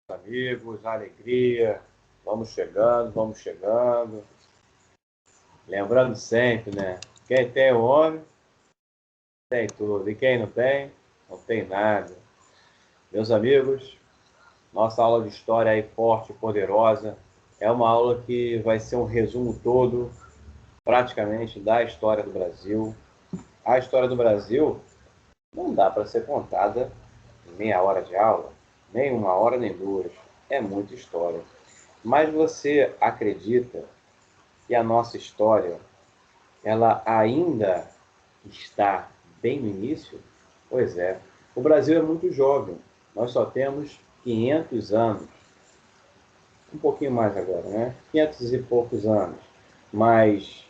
Amigos, alegria, vamos chegando, vamos chegando. Lembrando sempre, né? Quem tem o homem, tem tudo. E quem não tem, não tem nada. Meus amigos, nossa aula de história aí forte e poderosa. É uma aula que vai ser um resumo todo, praticamente, da história do Brasil. A história do Brasil não dá para ser contada em meia hora de aula, nem uma hora, nem duas. É muita história. Mas você acredita que a nossa história ela ainda está bem no início? Pois é, o Brasil é muito jovem, nós só temos 500 anos, um pouquinho mais agora, né? 500 e poucos anos, mas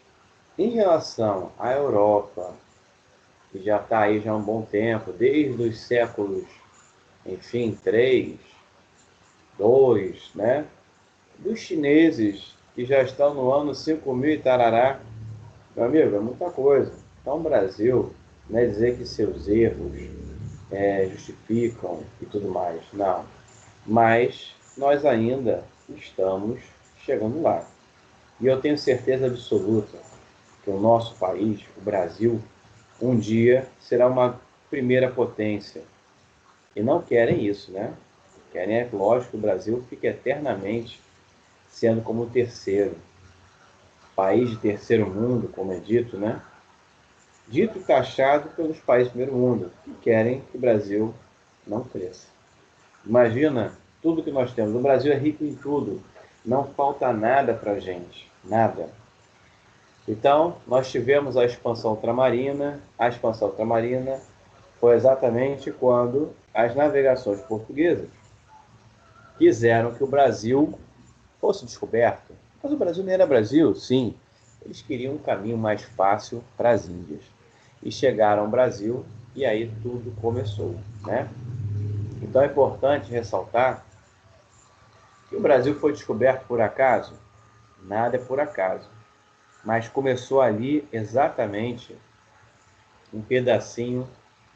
em relação à Europa, que já está aí já há um bom tempo, desde os séculos, enfim, 3, 2, né? Dos chineses, que já estão no ano 5000 e tarará. Meu amigo, é muita coisa. Então, o Brasil, não é dizer que seus erros justificam e tudo mais, não. Mas nós ainda estamos chegando lá. E eu tenho certeza absoluta que o nosso país, o Brasil, um dia será uma primeira potência. E não querem isso, né? Querem, é lógico, que o Brasil fique eternamente sendo como o terceiro. País de terceiro mundo, como é dito, né? Dito e taxado pelos países do primeiro mundo, que querem que o Brasil não cresça. Imagina tudo que nós temos. O Brasil é rico em tudo. Não falta nada para a gente. Nada. Então, nós tivemos a expansão ultramarina. A expansão ultramarina foi exatamente quando as navegações portuguesas quiseram que o Brasil fosse descoberto. Mas o Brasil não era Brasil, sim. Eles queriam um caminho mais fácil para as Índias. E chegaram ao Brasil e aí tudo começou, né? Então é importante ressaltar que o Brasil foi descoberto por acaso? Nada é por acaso. Mas começou ali exatamente um pedacinho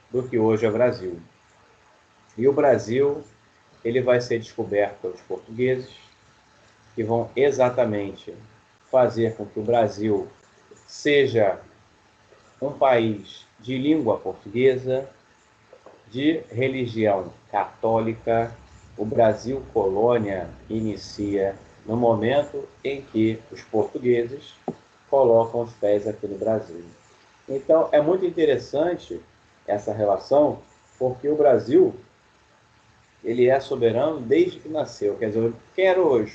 do que hoje é o Brasil. E o Brasil, ele vai ser descoberto pelos portugueses, que vão exatamente fazer com que o Brasil seja um país de língua portuguesa, de religião católica. O Brasil colônia inicia no momento em que os portugueses colocam os pés aqui no Brasil. Então, é muito interessante essa relação, porque o Brasil ele é soberano desde que nasceu. Quer dizer, quem eram os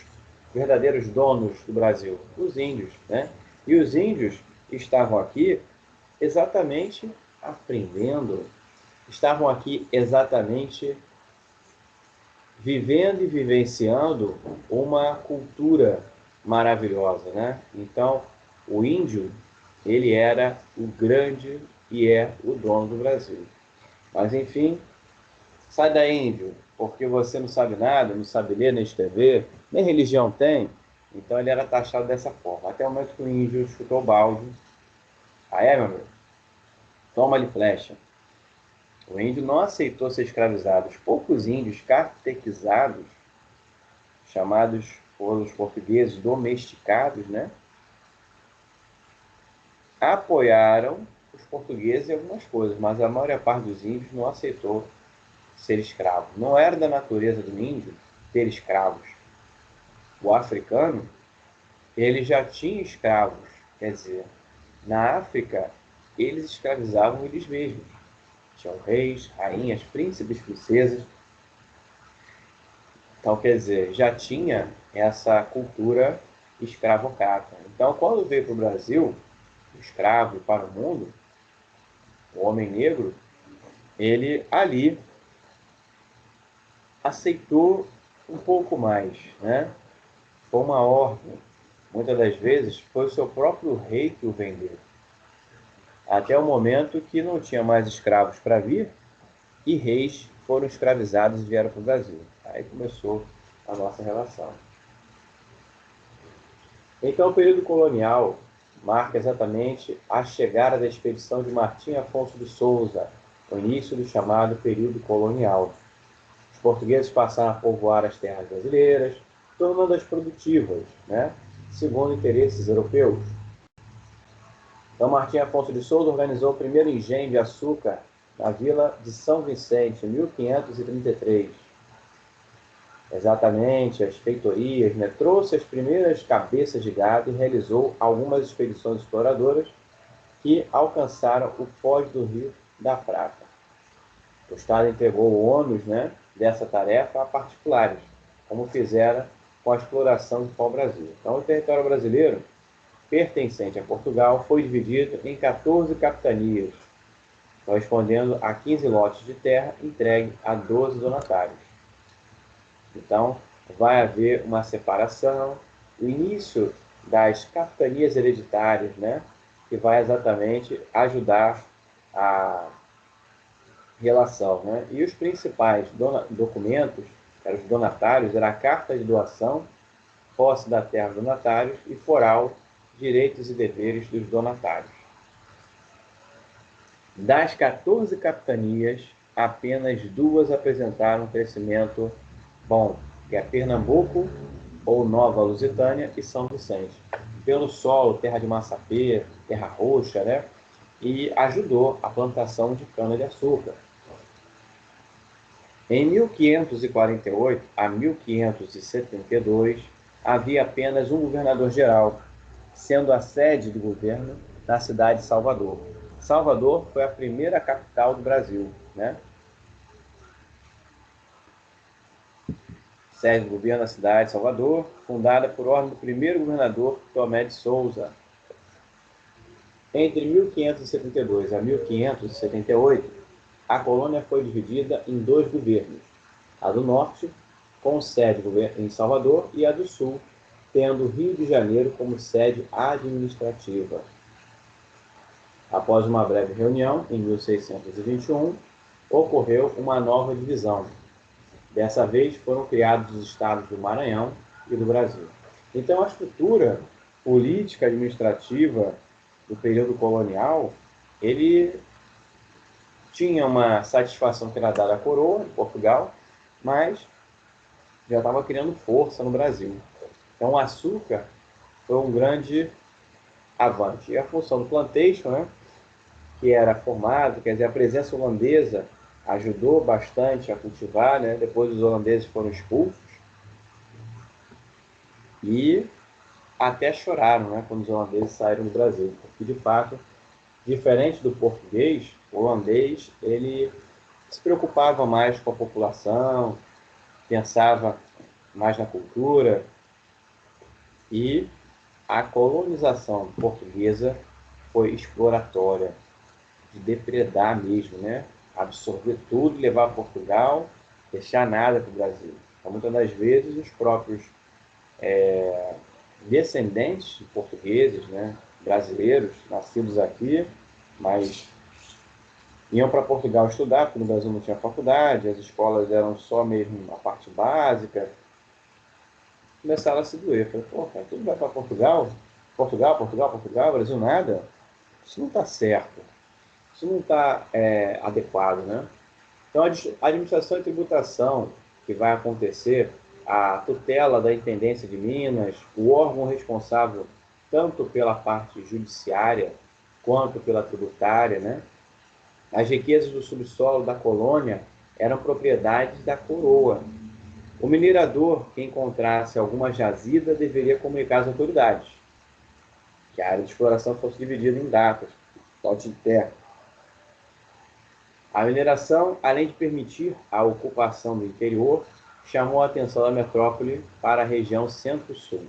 verdadeiros donos do Brasil? Os índios, né? E os índios estavam aqui exatamente aprendendo, estavam aqui exatamente vivendo e vivenciando uma cultura maravilhosa, né? Então, o índio, ele era o grande e é o dono do Brasil. Mas, enfim, sai daí, índio, porque você não sabe nada, não sabe ler, nem escrever, nem religião tem. Então, ele era taxado dessa forma. Até o momento que o índio chutou o balde. Ah, é, meu amigo? Toma-lhe flecha. O índio não aceitou ser escravizado. Os poucos índios catequizados, chamados pelos portugueses domesticados, né, apoiaram os portugueses em algumas coisas, mas a maior parte dos índios não aceitou ser escravo. Não era da natureza do índio ter escravos. O africano, ele já tinha escravos, quer dizer, na África, eles escravizavam eles mesmos. Tinham reis, rainhas, príncipes, princesas. Então, quer dizer, já tinha essa cultura escravocrata. Então, quando veio para o Brasil, o escravo e para o mundo, o homem negro, ele ali aceitou um pouco mais, né? Foi uma ordem. Muitas das vezes foi o seu próprio rei que o vendeu. Até o momento que não tinha mais escravos para vir e reis foram escravizados e vieram para o Brasil. Aí começou a nossa relação. Então, o período colonial marca exatamente a chegada da expedição de Martim Afonso de Souza, o início do chamado período colonial. Os portugueses passaram a povoar as terras brasileiras, tornando-as produtivas, né, segundo interesses europeus. Então, Martim Afonso de Souza organizou o primeiro engenho de açúcar na vila de São Vicente, em 1533. Exatamente, as feitorias, né? Trouxe as primeiras cabeças de gado e realizou algumas expedições exploradoras que alcançaram o foz do Rio da Prata. O Estado entregou o ônus, né, dessa tarefa a particulares, como fizera com a exploração do pau-brasil. Então, o território brasileiro, pertencente a Portugal, foi dividido em 14 capitanias, correspondendo a 15 lotes de terra entregue a 12 donatários. Então, vai haver uma separação, o início das capitanias hereditárias, né, que vai exatamente ajudar a relação, né? E os principais documentos, eram os donatários, era a carta de doação, posse da terra dos donatários e foral, direitos e deveres dos donatários. Das 14 capitanias, apenas 2 apresentaram crescimento bom, que é Pernambuco ou Nova Lusitânia e São Vicente. Pelo solo, terra de massapê, terra roxa, né? E ajudou a plantação de cana-de-açúcar. Em 1548 a 1572, havia apenas um governador-geral, sendo a sede do governo na cidade de Salvador. Salvador foi a primeira capital do Brasil, né? Sede do governo da cidade de Salvador, fundada por ordem do primeiro governador Tomé de Souza. Entre 1572 a 1578, a colônia foi dividida em 2 governos, a do norte, com sede em Salvador, e a do sul, tendo o Rio de Janeiro como sede administrativa. Após uma breve reunião, em 1621, ocorreu uma nova divisão. Dessa vez foram criados os estados do Maranhão e do Brasil. Então, a estrutura política administrativa do período colonial, ele tinha uma satisfação que era dada à coroa, em Portugal, mas já estava criando força no Brasil. Então, o açúcar foi um grande avante. E a função do plantation, né, que era formado, quer dizer, a presença holandesa ajudou bastante a cultivar, né? Depois os holandeses foram expulsos e até choraram, né, quando os holandeses saíram do Brasil, porque de fato, diferente do português, o holandês ele se preocupava mais com a população, pensava mais na cultura, e a colonização portuguesa foi exploratória, de depredar mesmo, né? Absorver tudo, levar a Portugal, deixar nada para o Brasil. Então, muitas das vezes, os próprios descendentes de portugueses, né, brasileiros, nascidos aqui, mas iam para Portugal estudar, porque no Brasil não tinha faculdade, as escolas eram só mesmo a parte básica. Começaram a se doer. Falei, pô, cara, tudo vai para Portugal? Portugal, Portugal, Portugal, Brasil nada? Isso não está certo. Isso não está adequado, né? Então, a administração e tributação que vai acontecer, a tutela da Intendência de Minas, o órgão responsável tanto pela parte judiciária quanto pela tributária, né? As riquezas do subsolo da colônia eram propriedades da coroa. O minerador que encontrasse alguma jazida deveria comunicar às autoridades que a área de exploração fosse dividida em datas, lote de terra. A mineração, além de permitir a ocupação do interior, chamou a atenção da metrópole para a região centro-sul.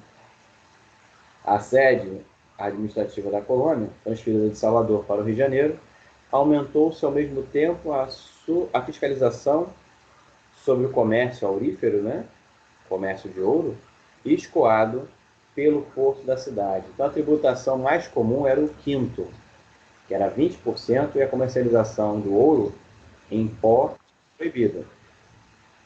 A sede administrativa da colônia, transferida de Salvador para o Rio de Janeiro, aumentou-se ao mesmo tempo a fiscalização sobre o comércio aurífero, né? Comércio de ouro, escoado pelo porto da cidade. Então, a tributação mais comum era o quinto, que era 20%, e a comercialização do ouro em pó proibida,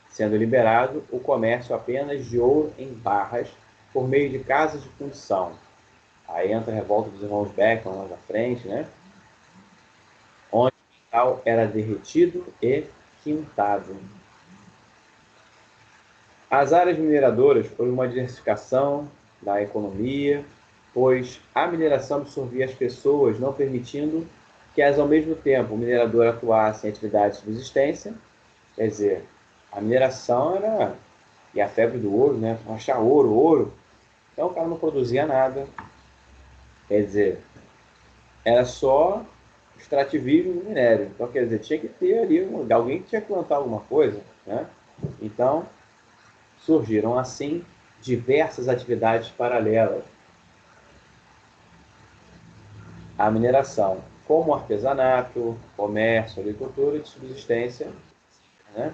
sendo liberado o comércio apenas de ouro em barras por meio de casas de fundição. Aí entra a revolta dos irmãos Beckman lá na frente, né? Onde o metal era derretido e quintado. As áreas mineradoras foram uma diversificação da economia, pois a mineração absorvia as pessoas, não permitindo que elas, ao mesmo tempo, o minerador atuasse em atividade de subsistência. Quer dizer, a mineração era e a febre do ouro, né? Achar ouro, ouro. Então o cara não produzia nada. Quer dizer, era só extrativismo do minério. Então, quer dizer, tinha que ter ali alguém que tinha que plantar alguma coisa, né? Então, surgiram assim diversas atividades paralelas à mineração, como artesanato, comércio, agricultura e de subsistência, né?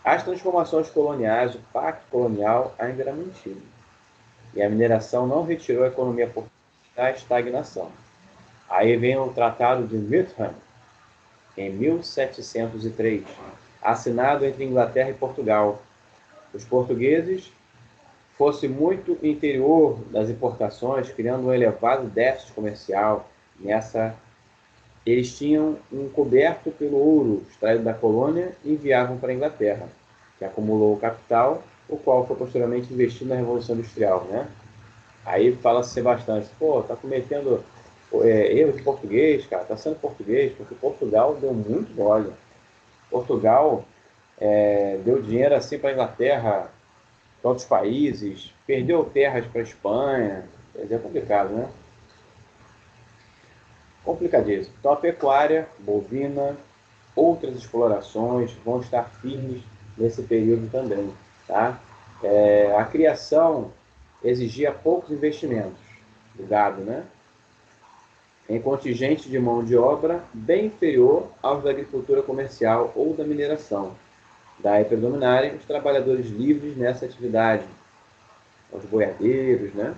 As transformações coloniais, o pacto colonial ainda era mantido, e a mineração não retirou a economia portuguesa da estagnação. Aí vem o Tratado de Methuen, em 1703, assinado entre Inglaterra e Portugal. Os portugueses fosse muito interior das importações, criando um elevado déficit comercial. Nessa, eles tinham um coberto pelo ouro extraído da colônia e enviavam para a Inglaterra, que acumulou o capital, o qual foi posteriormente investido na Revolução Industrial, né? Aí fala-se bastante, pô, tá cometendo erro de português, cara, tá sendo português, porque Portugal deu muito mole. Portugal deu dinheiro assim para a Inglaterra, para outros países, perdeu terras para a Espanha, quer dizer, é complicado, né? Complicadíssimo. Então a pecuária, bovina, outras explorações vão estar firmes nesse período também, tá? A criação exigia poucos investimentos do gado, né? Em contingente de mão de obra bem inferior aos da agricultura comercial ou da mineração. Daí predominarem os trabalhadores livres nessa atividade, os boiadeiros, né?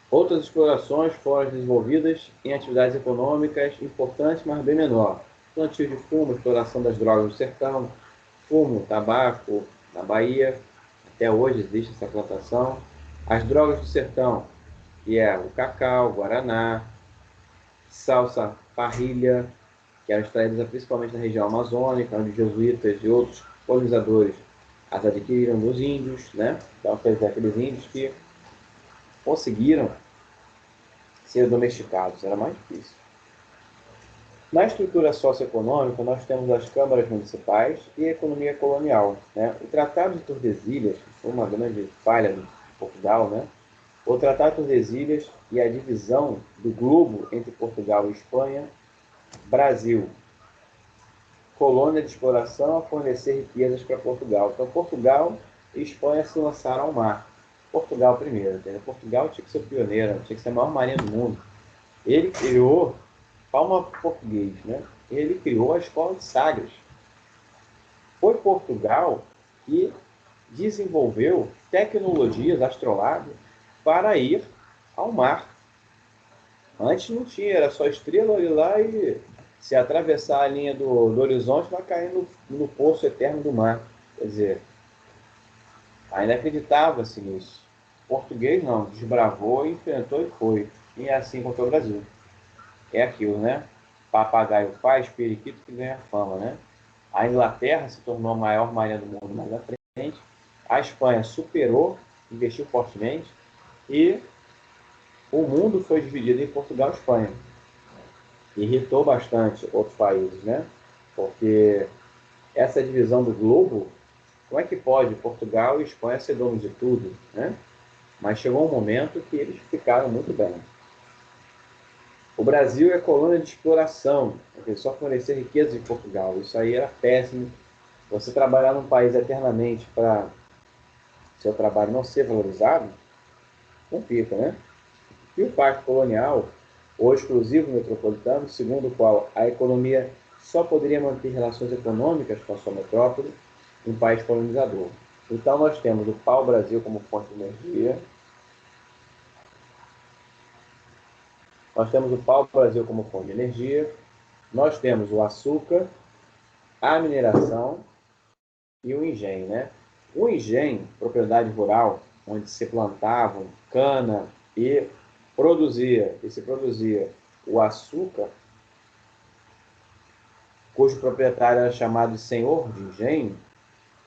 Outras explorações foram desenvolvidas em atividades econômicas importantes, mas bem menor. Plantio de fumo, exploração das drogas do sertão, fumo, tabaco, na Bahia, até hoje existe essa plantação. As drogas do sertão, que é o cacau, o guaraná, salsa, parrilha, que eram extraídas principalmente na região amazônica, onde os jesuítas e outros colonizadores as adquiriram dos índios, né? Então, quer dizer, aqueles índios que conseguiram ser domesticados, era mais difícil. Na estrutura socioeconômica, nós temos as câmaras municipais e a economia colonial, né? O Tratado de Tordesilhas, que foi uma grande falha de Portugal, né? O Tratado de Tordesilhas e a divisão do globo entre Portugal e Espanha, Brasil, colônia de exploração a fornecer riquezas para Portugal. Então, Portugal e Espanha se lançaram ao mar. Portugal primeiro, entendeu? Portugal tinha que ser o pioneiro, tinha que ser a maior marinha do mundo. Ele criou, palma português, né? Ele criou a escola de Sagres. Foi Portugal que desenvolveu tecnologias astrolábias para ir ao mar. Antes não tinha, era só estrela ali lá e se atravessar a linha do horizonte vai cair no poço eterno do mar. Quer dizer, ainda acreditava-se nisso. Português não, desbravou, enfrentou e foi. E é assim contra o Brasil. É aquilo, né? Papagaio faz, periquito que ganha fama, né? A Inglaterra se tornou a maior marinha do mundo mais à frente. A Espanha superou, investiu fortemente. E o mundo foi dividido em Portugal e Espanha. Irritou bastante outros países, né? Porque essa divisão do globo, como é que pode Portugal e Espanha ser donos de tudo, né? Mas chegou um momento que eles ficaram muito bem. O Brasil é colônia de exploração, porque só fornecer riquezas de Portugal. Isso aí era péssimo. Você trabalhar num país eternamente para seu trabalho não ser valorizado, complica, né? E o Pacto Colonial, ou exclusivo metropolitano, segundo o qual a economia só poderia manter relações econômicas com a sua metrópole, um país colonizador. Então nós temos o pau-brasil como fonte de energia, nós temos o pau-brasil como fonte de energia, nós temos o açúcar, a mineração e o engenho, né? O engenho, propriedade rural, onde se plantavam cana e se produzia o açúcar, cujo proprietário era chamado de senhor de engenho,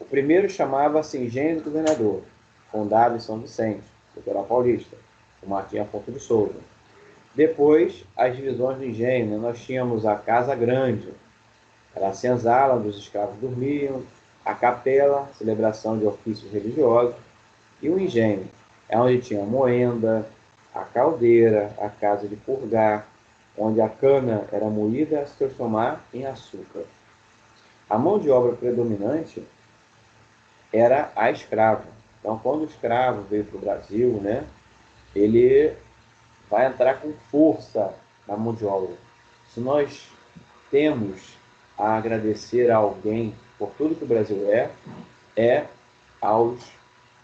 o primeiro chamava-se Engenho do Governador, fundado em São Vicente, litoral paulista, o Martim Afonso de Souza. Depois, as divisões do engenho, né? Nós tínhamos a Casa Grande, era a senzala onde os escravos dormiam, a capela, celebração de ofícios religiosos, e o engenho, é onde tinha a moenda, a caldeira, a casa de purgar, onde a cana era moída a se transformar em açúcar. A mão de obra predominante era a escrava. Então, quando o escravo veio para o Brasil, né, ele vai entrar com força na mão de obra. Se nós temos a agradecer a alguém por tudo que o Brasil é aos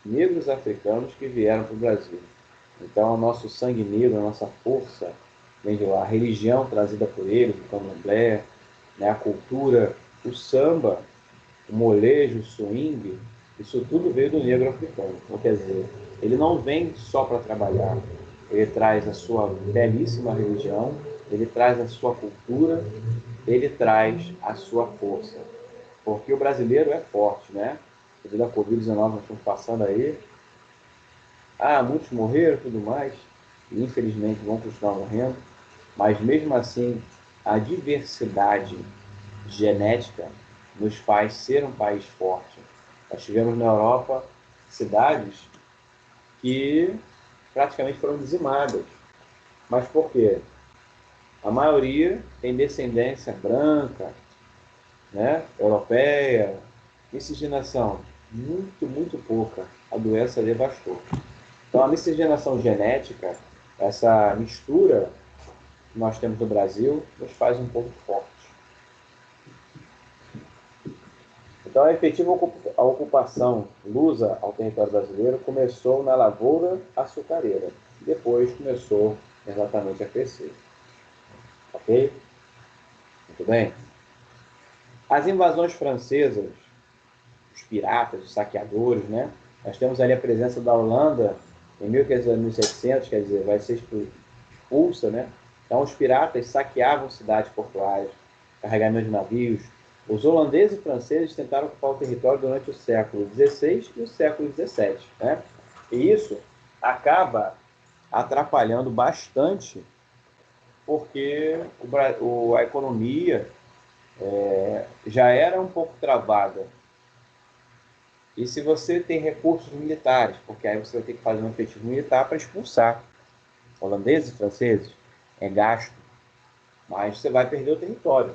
negros africanos que vieram para o Brasil. Então, o nosso sangue negro, a nossa força, vem de lá. A religião trazida por eles, o candomblé, né, a cultura, o samba, o molejo, o swing, isso tudo veio do negro africano. Então, quer dizer, ele não vem só para trabalhar, ele traz a sua belíssima religião, ele traz a sua cultura, ele traz a sua força. Porque o brasileiro é forte, né? Devido à Covid-19, nós estamos passando aí. Muitos morreram e tudo mais, e infelizmente vão continuar morrendo, mas mesmo assim, a diversidade genética nos faz ser um país forte. Nós tivemos na Europa cidades que praticamente foram dizimadas. Mas por quê? A maioria tem descendência branca, né, europeia, miscigenação muito, muito pouca. A doença devastou. Então, a miscigenação genética, essa mistura que nós temos no Brasil, nos faz um pouco forte. Então, a efetiva ocupação lusa ao território brasileiro começou na lavoura açucareira. Depois começou exatamente a crescer. Ok? Muito bem. As invasões francesas, os piratas, os saqueadores, né? Nós temos ali a presença da Holanda em 1700, quer dizer, vai ser expulsa, né? Então, os piratas saqueavam cidades portuárias, carregamento de navios. Os holandeses e franceses tentaram ocupar o território durante o século XVI e o século XVII, né? E isso acaba atrapalhando bastante, porque a economia já era um pouco travada. E se você tem recursos militares, porque aí você vai ter que fazer um efetivo militar para expulsar holandeses e franceses, é gasto, mas você vai perder o território.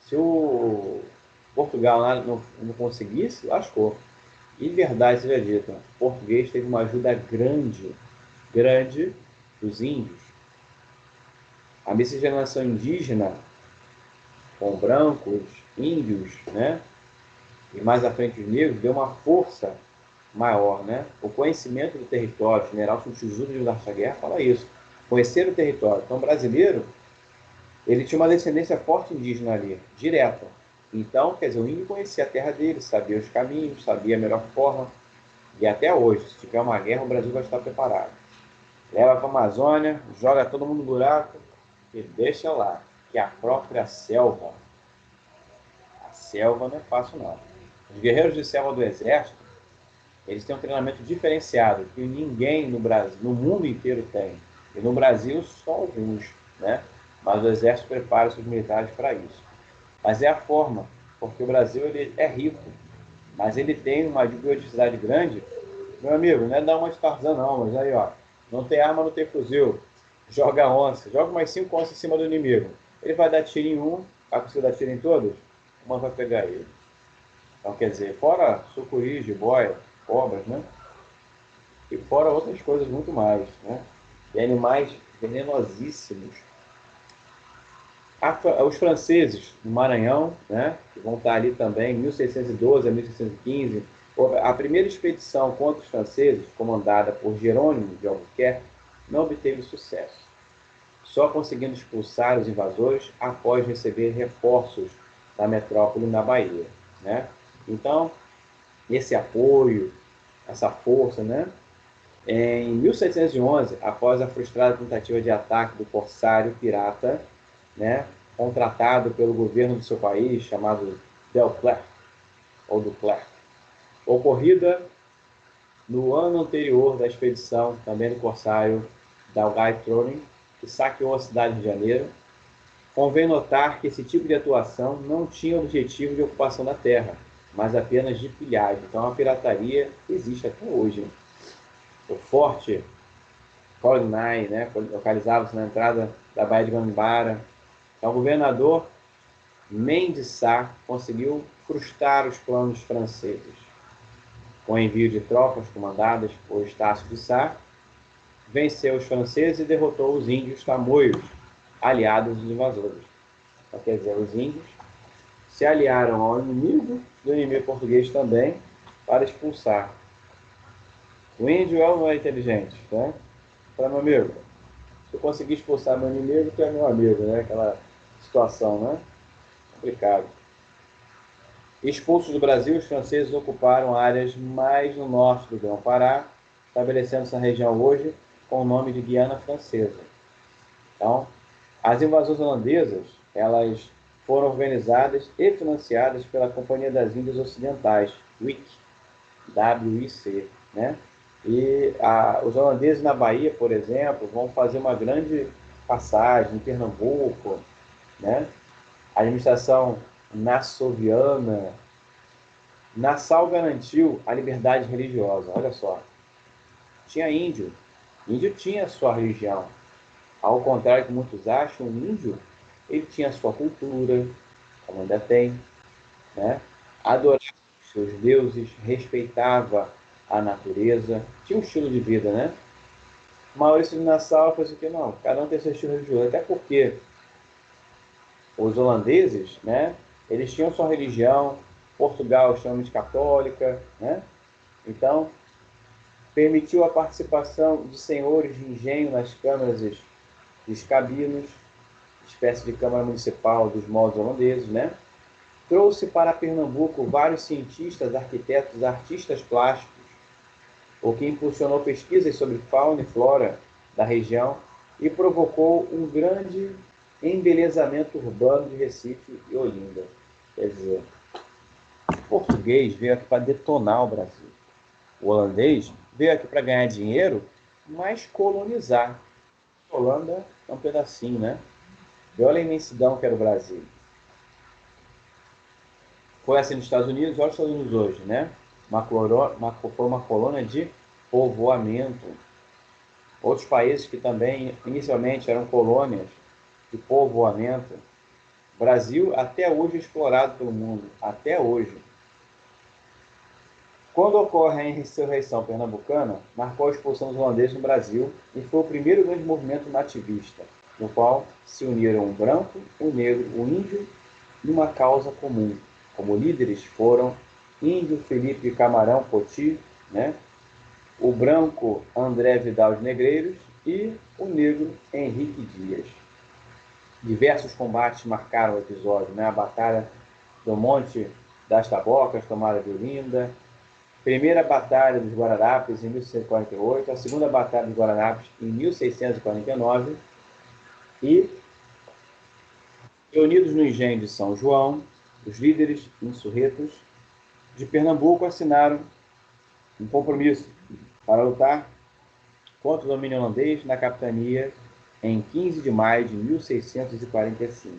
Se o Portugal não conseguisse, lascou. E verdade seja dita, o português teve uma ajuda grande dos índios. A miscigenação indígena com brancos, índios, né? E mais à frente os negros, deu uma força maior, né? O conhecimento do território, o general Substituto de Larcha Guerra fala isso, conhecer o território. Então, o brasileiro, ele tinha uma descendência forte indígena ali, direta. Então, quer dizer, o índio conhecia a terra dele, sabia os caminhos, sabia a melhor forma. E até hoje, se tiver uma guerra, o Brasil vai estar preparado. Leva para a Amazônia, joga todo mundo no buraco e deixa lá, que a própria selva, a selva não é fácil não. Os guerreiros de selva do exército, eles têm um treinamento diferenciado, que ninguém no Brasil, no mundo inteiro tem. E no Brasil, só alguns, né? Mas o exército prepara os seus militares para isso. Mas é a forma, porque o Brasil ele é rico, mas ele tem uma biodiversidade grande. Meu amigo, não é dar uma de Tarzan não, mas aí, ó, não tem arma, não tem fuzil. Joga onça, joga mais 5 onças em cima do inimigo. Ele vai dar tiro em um, vai conseguir dar tiro em todos, uma vai pegar ele. Então, quer dizer, fora sucuris, jiboia, cobras, né? E fora outras coisas muito mais, né? E animais venenosíssimos. Os franceses no Maranhão, né? Que vão estar ali também, 1612 a 1615. A primeira expedição contra os franceses, comandada por Jerônimo de Albuquerque, não obteve sucesso, só conseguindo expulsar os invasores após receber reforços da metrópole na Bahia, né? Então, esse apoio, essa força, né? Em 1711, após a frustrada tentativa de ataque do corsário pirata, né, contratado pelo governo do seu país, chamado Delclerc, ou do Clerc, ocorrida no ano anterior da expedição, também do corsário Dalgai Tronin, que saqueou a cidade de Janeiro. Convém notar que esse tipo de atuação não tinha objetivo de ocupação da terra, mas apenas de pilhagem. Então a pirataria existe até hoje. O forte Coligny, né, localizava-se na entrada da Baía de Guanabara. Então, o governador Mendes Sá conseguiu frustrar os planos franceses. Com o envio de tropas comandadas por Estácio de Sá, venceu os franceses e derrotou os índios tamoios, aliados dos invasores. Então, quer dizer, os índios se aliaram ao inimigo do inimigo português também para expulsar. O índio é ou não é inteligente, né? Para meu amigo, se eu conseguir expulsar meu inimigo, tu é meu amigo, né? Aquela situação, né? Complicado. Expulsos do Brasil, os franceses ocuparam áreas mais no norte do Grão-Pará, estabelecendo essa região hoje com o nome de Guiana Francesa. Então, as invasões holandesas, elas foram organizadas e financiadas pela Companhia das Índias Ocidentais, WIC, né? E os holandeses na Bahia, por exemplo, vão fazer uma grande passagem em Pernambuco, né? A administração nassauviana. Nassau garantiu a liberdade religiosa, olha só. Tinha índio. Índio tinha sua religião. Ao contrário que muitos acham, o índio, ele tinha sua cultura, como ainda tem, né? Adorava os seus deuses, respeitava a natureza, tinha um estilo de vida, né? Maurício de Nassau fez o que? Não, cada um tem seu estilo religioso, até porque os holandeses, né? Eles tinham sua religião, Portugal é extremamente católica, né? Então, permitiu a participação de senhores de engenho nas câmaras dos cabinos, espécie de câmara municipal dos moldes holandeses, né? Trouxe para Pernambuco vários cientistas, arquitetos, artistas plásticos, o que impulsionou pesquisas sobre fauna e flora da região e provocou um grande embelezamento urbano de Recife e Olinda. Quer dizer, o português veio aqui para detonar o Brasil. O holandês veio aqui para ganhar dinheiro, mas colonizar. A Holanda é um pedacinho, né? E olha a imensidão que era o Brasil. Foi assim nos Estados Unidos, olha os Estados Unidos hoje, né? Foi uma colônia de povoamento. Outros países que também inicialmente eram colônias de povoamento. O Brasil até hoje é explorado pelo mundo, até hoje. Quando ocorre a insurreição pernambucana, marcou a expulsão dos holandeses no Brasil e foi o primeiro grande movimento nativista, no qual se uniram o branco, o negro, o índio e uma causa comum. Como líderes foram índio Felipe Camarão Poti, né? O branco André Vidal de Negreiros e o negro Henrique Dias. Diversos combates marcaram o episódio, né? A Batalha do Monte das Tabocas, tomada de Olinda, Primeira Batalha dos Guararapes em 1648, a Segunda Batalha dos Guararapes em 1649 e, reunidos no engenho de São João, os líderes insurretos de Pernambuco assinaram um compromisso para lutar contra o domínio holandês na capitania em 15 de maio de 1645.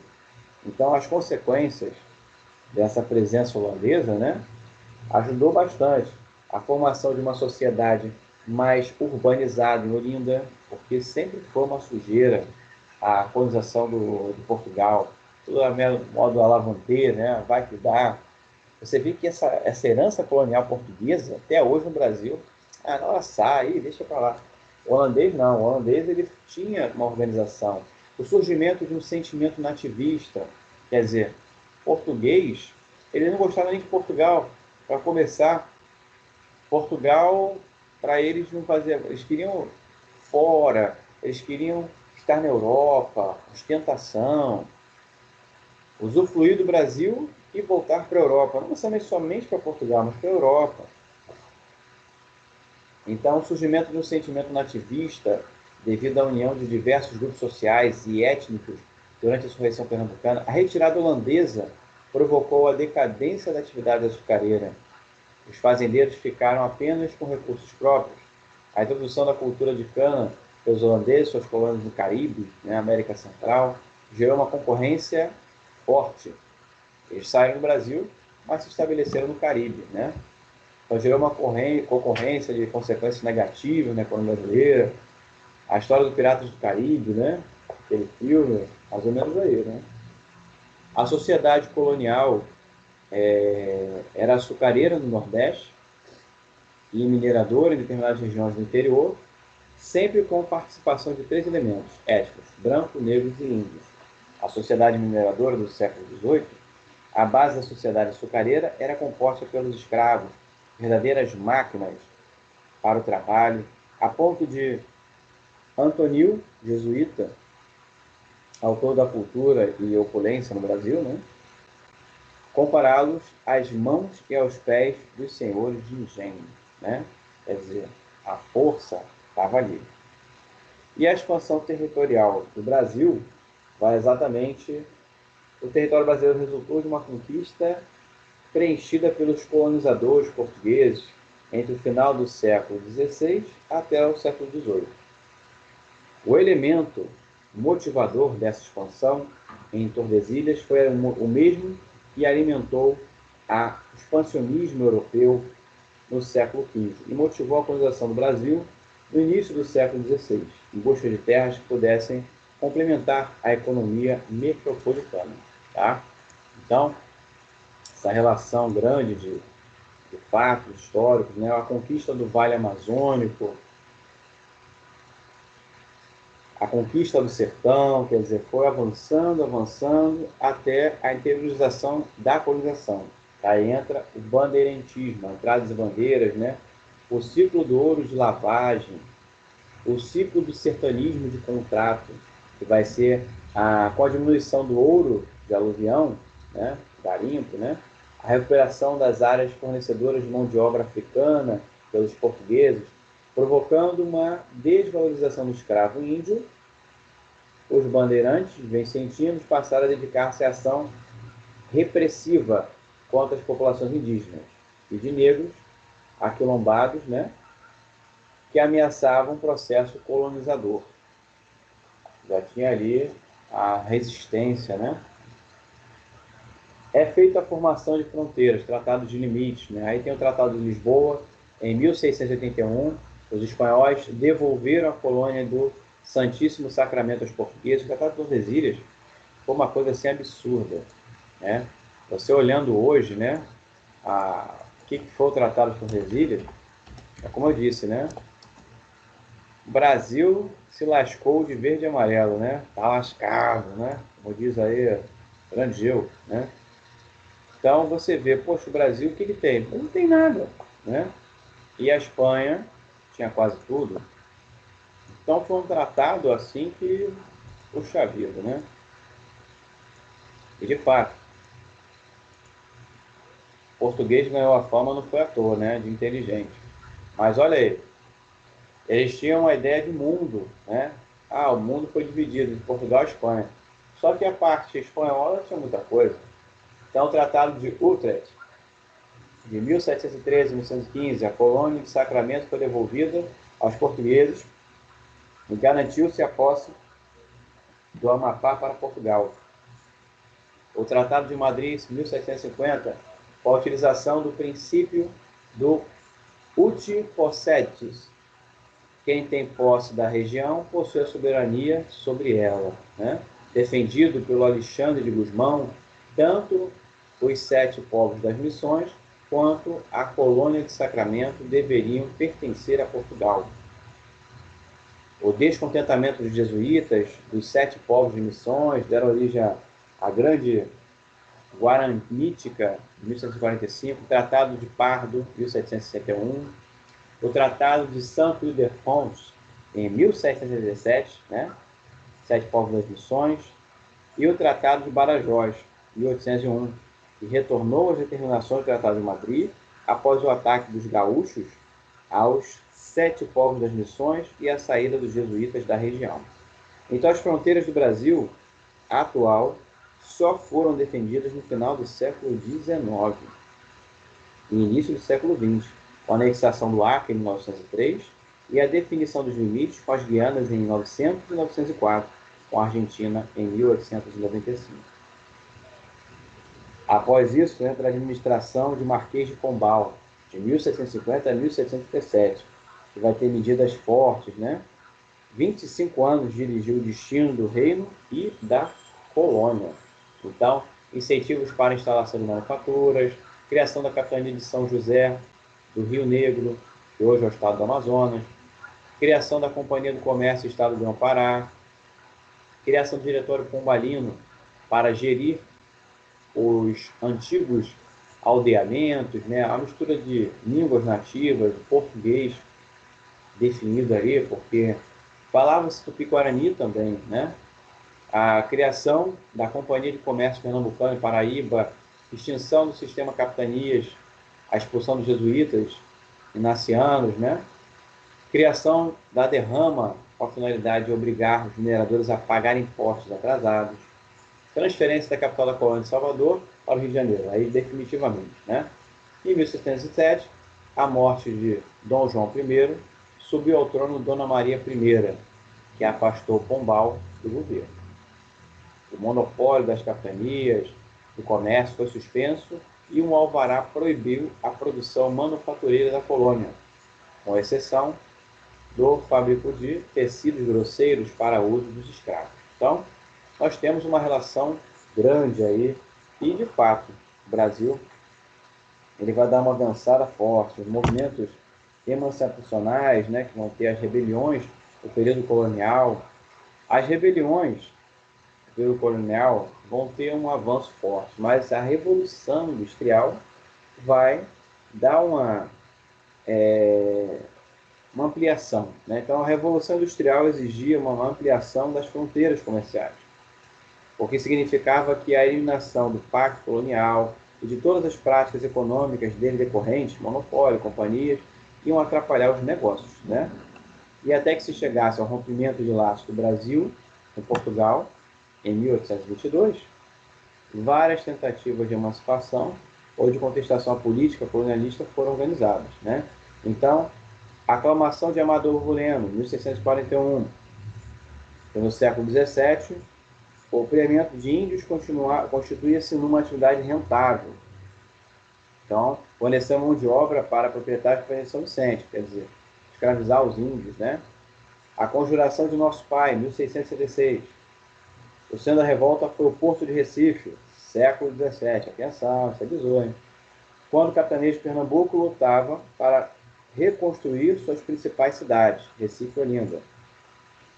Então, as consequências dessa presença holandesa, né, ajudou bastante a formação de uma sociedade mais urbanizada em Olinda, porque sempre foi uma sujeira a colonização de Portugal, tudo a modo alavanteiro, né, vai que dá. Você vê que essa herança colonial portuguesa, até hoje no Brasil, não, sai, deixa para lá. O holandês não, o holandês ele tinha uma organização. O surgimento de um sentimento nativista, quer dizer, português, ele não gostava nem de Portugal. Para começar, Portugal, para eles não fazia, eles queriam fora, eles queriam estar na Europa, ostentação, usufruir do Brasil e voltar para a Europa, não necessariamente somente para Portugal, mas para a Europa. Então, o surgimento de um sentimento nativista, devido à união de diversos grupos sociais e étnicos durante a insurreição pernambucana, a retirada holandesa provocou a decadência da atividade açucareira. Os fazendeiros ficaram apenas com recursos próprios. A introdução da cultura de cana pelos holandeses, suas colônias no Caribe, na América Central, gerou uma concorrência forte. Eles saíram do Brasil, mas se estabeleceram no Caribe, né? Então gerou uma concorrência de consequências negativas na economia brasileira. A história do Piratas do Caribe, né? Aquele filme, mais ou menos aí, né? A sociedade colonial era açucareira no Nordeste e mineradora em determinadas regiões do interior, sempre com participação de três elementos étnicos: brancos, negros e índios. A sociedade mineradora do século XVIII, a base da sociedade açucareira, era composta pelos escravos, verdadeiras máquinas para o trabalho, a ponto de Antonil, jesuíta, autor da cultura e opulência no Brasil, né, compará-los às mãos e aos pés dos senhores de engenho, né? Quer dizer, a força estava ali. E a expansão territorial do Brasil vai exatamente... O território brasileiro resultou de uma conquista preenchida pelos colonizadores portugueses entre o final do século XVI até o século XVIII. O elemento motivador dessa expansão em Tordesilhas foi o mesmo que alimentou o expansionismo europeu no século XV e motivou a colonização do Brasil no início do século XVI, em busca de terras que pudessem complementar a economia metropolitana. Tá? Então, essa relação grande de fatos históricos, né? A conquista do Vale Amazônico, a conquista do sertão, quer dizer, foi avançando, avançando, até a interiorização da colonização. Aí entra o bandeirantismo, a entrada de bandeiras, né? O ciclo do ouro de lavagem, o ciclo do sertanismo de contrato, que vai ser com a diminuição do ouro de aluvião, né? Garimpo, né? A recuperação das áreas fornecedoras de mão de obra africana pelos portugueses, provocando uma desvalorização do escravo índio. Os bandeirantes, vicentinos, passaram a dedicar-se à ação repressiva contra as populações indígenas e de negros, aquilombados, né, que ameaçavam o processo colonizador. Já tinha ali a resistência, né? É feita a formação de fronteiras, tratados de limites, né? Aí tem o Tratado de Lisboa, em 1681, os espanhóis devolveram a colônia do Santíssimo Sacramento aos portugueses. O Tratado de Tordesilhas foi uma coisa assim absurda, né? Você olhando hoje, né, o que foi o Tratado de Tordesilhas, é como eu disse, né? O Brasil se lascou de verde e amarelo, né? Tá lascado, né? Como diz aí Rangel, né? Então você vê, poxa, o Brasil, o que tem? Não tem nada, né? E a Espanha tinha quase tudo. Então foi um tratado assim que, puxa vida, né? E de fato, o português ganhou a fama, não foi à toa, né? De inteligente. Mas olha aí, eles tinham uma ideia de mundo, né? O mundo foi dividido entre Portugal e Espanha. Só que a parte espanhola tinha muita coisa. Então o Tratado de Utrecht, de 1713 a 1915, a colônia de Sacramento foi devolvida aos portugueses e garantiu-se a posse do Amapá para Portugal. O Tratado de Madrid, 1750, com a utilização do princípio do uti possedis. Quem tem posse da região possui a soberania sobre ela, né? Defendido pelo Alexandre de Gusmão, tanto os 7 povos das missões quanto a colônia de Sacramento deveriam pertencer a Portugal. O descontentamento dos jesuítas, dos 7 povos de missões, deram origem à grande Guaranítica, de 1745, o Tratado de Pardo, 1761, o Tratado de Saint-Ildefonse, em 1717, né? 7 povos das missões, e o Tratado de Badajoz, 1801, que retornou às determinações do Tratado de Madrid após o ataque dos gaúchos aos 7 povos das missões e a saída dos jesuítas da região. Então, as fronteiras do Brasil atual só foram defendidas no final do século XIX e início do século XX, com a anexação do Acre em 1903 e a definição dos limites com as Guianas em 900 e 904, com a Argentina em 1895. Após isso, entra a administração de Marquês de Pombal, de 1750 a 1737, que vai ter medidas fortes, né? 25 anos dirigiu o destino do reino e da colônia. Então, incentivos para a instalação de manufaturas, criação da capitania de São José, do Rio Negro, que hoje é o estado do Amazonas, criação da Companhia do Comércio Estado do Grão-Pará, criação do Diretório Pombalino para gerir os antigos aldeamentos, né? A mistura de línguas nativas, o português definido ali, porque falava-se tupi-guarani também, né? A criação da Companhia de Comércio Pernambucano e Paraíba, extinção do sistema capitanias, a expulsão dos jesuítas inacianos, né? Criação da derrama com a finalidade de obrigar os mineradores a pagar impostos atrasados, transferência da capital da colônia de Salvador para o Rio de Janeiro, aí definitivamente, né? Em 1707, a morte de Dom João I, subiu ao trono Dona Maria I, que afastou Pombal do governo. O monopólio das capitanias, do comércio foi suspenso e um alvará proibiu a produção manufatureira da colônia, com exceção do fabrico de tecidos grosseiros para uso dos escravos. Então, nós temos uma relação grande aí e, de fato, o Brasil ele vai dar uma avançada forte. Os movimentos emancipacionais, né, que vão ter as rebeliões do período colonial, as rebeliões do período colonial vão ter um avanço forte, mas a Revolução Industrial vai dar uma ampliação, né? Então, a Revolução Industrial exigia uma ampliação das fronteiras comerciais, porque significava que a eliminação do pacto colonial e de todas as práticas econômicas dele decorrentes, monopólio, companhias, iam atrapalhar os negócios, né? E até que se chegasse ao rompimento de laços do Brasil com Portugal, em 1822, várias tentativas de emancipação ou de contestação política colonialista foram organizadas, né? Então, a aclamação de Amador Vilhena, 1641, no século XVII, o preenchimento de índios constituía-se numa atividade rentável. Então, fornecer mão de obra para proprietários de São Vicente, quer dizer, escravizar os índios, né? A Conjuração de Nosso Pai, 1666. O centro da revolta foi o Porto de Recife, século XVII. Atenção, isso é bizonho. Quando o capitães de Pernambuco lutava para reconstruir suas principais cidades, Recife e Olinda.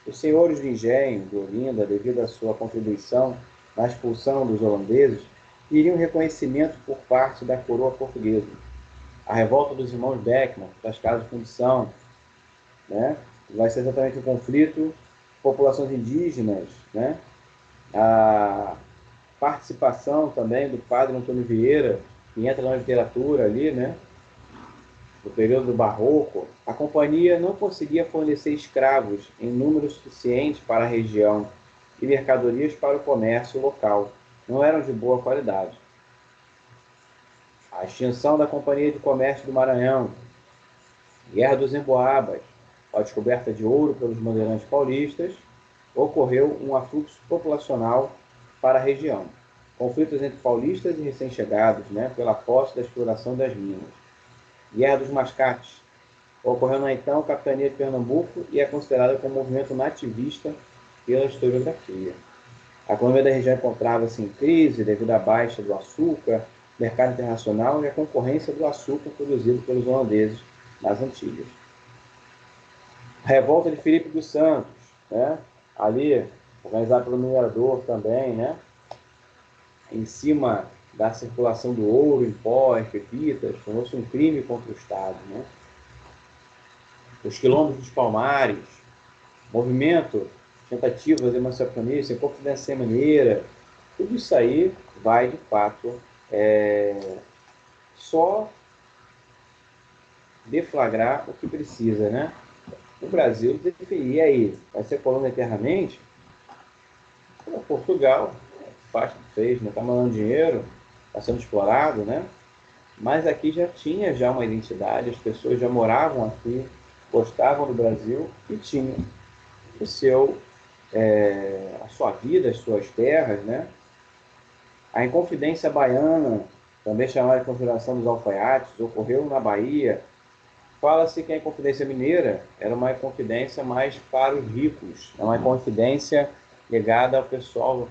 Os senhores de engenho de Olinda, devido à sua contribuição na expulsão dos holandeses, queriam reconhecimento por parte da coroa portuguesa. A revolta dos irmãos Beckman, das casas de fundição, né? Vai ser exatamente um conflito, populações indígenas, né? A participação também do padre Antônio Vieira, que entra na literatura ali, né? No período do Barroco, a companhia não conseguia fornecer escravos em número suficiente para a região e mercadorias para o comércio local. Não eram de boa qualidade. A extinção da Companhia de Comércio do Maranhão, Guerra dos Emboabas, a descoberta de ouro pelos bandeirantes paulistas, ocorreu um afluxo populacional para a região. Conflitos entre paulistas e recém-chegados, né, pela posse da exploração das minas. Guerra dos Mascates, ocorreu na então Capitania de Pernambuco e é considerada como um movimento nativista pela historiografia. A economia da região encontrava-se em crise devido à baixa do açúcar, mercado internacional e a concorrência do açúcar produzido pelos holandeses nas Antilhas. A revolta de Filipe dos Santos, né? Ali, organizada pelo minerador também, né? Em cima da circulação do ouro em pó, em pepitas, tornou-se um crime contra o Estado, né? Os quilombos dos Palmares, movimento, tentativas emancipacionistas, Inconfidência Maneira, tudo isso aí vai, de fato, só deflagrar o que precisa, né? O Brasil definir aí, vai ser colônia eternamente? Portugal faz o que fez, né? Está mandando dinheiro, está sendo explorado, né? Mas aqui já tinha já uma identidade, as pessoas já moravam aqui, gostavam do Brasil e tinham o seu, a sua vida, as suas terras, né? A Inconfidência Baiana, também chamada de Confederação dos Alfaiates, ocorreu na Bahia. Fala-se que a Inconfidência Mineira era uma inconfidência mais para os ricos, é uma inconfidência ligada ao pessoal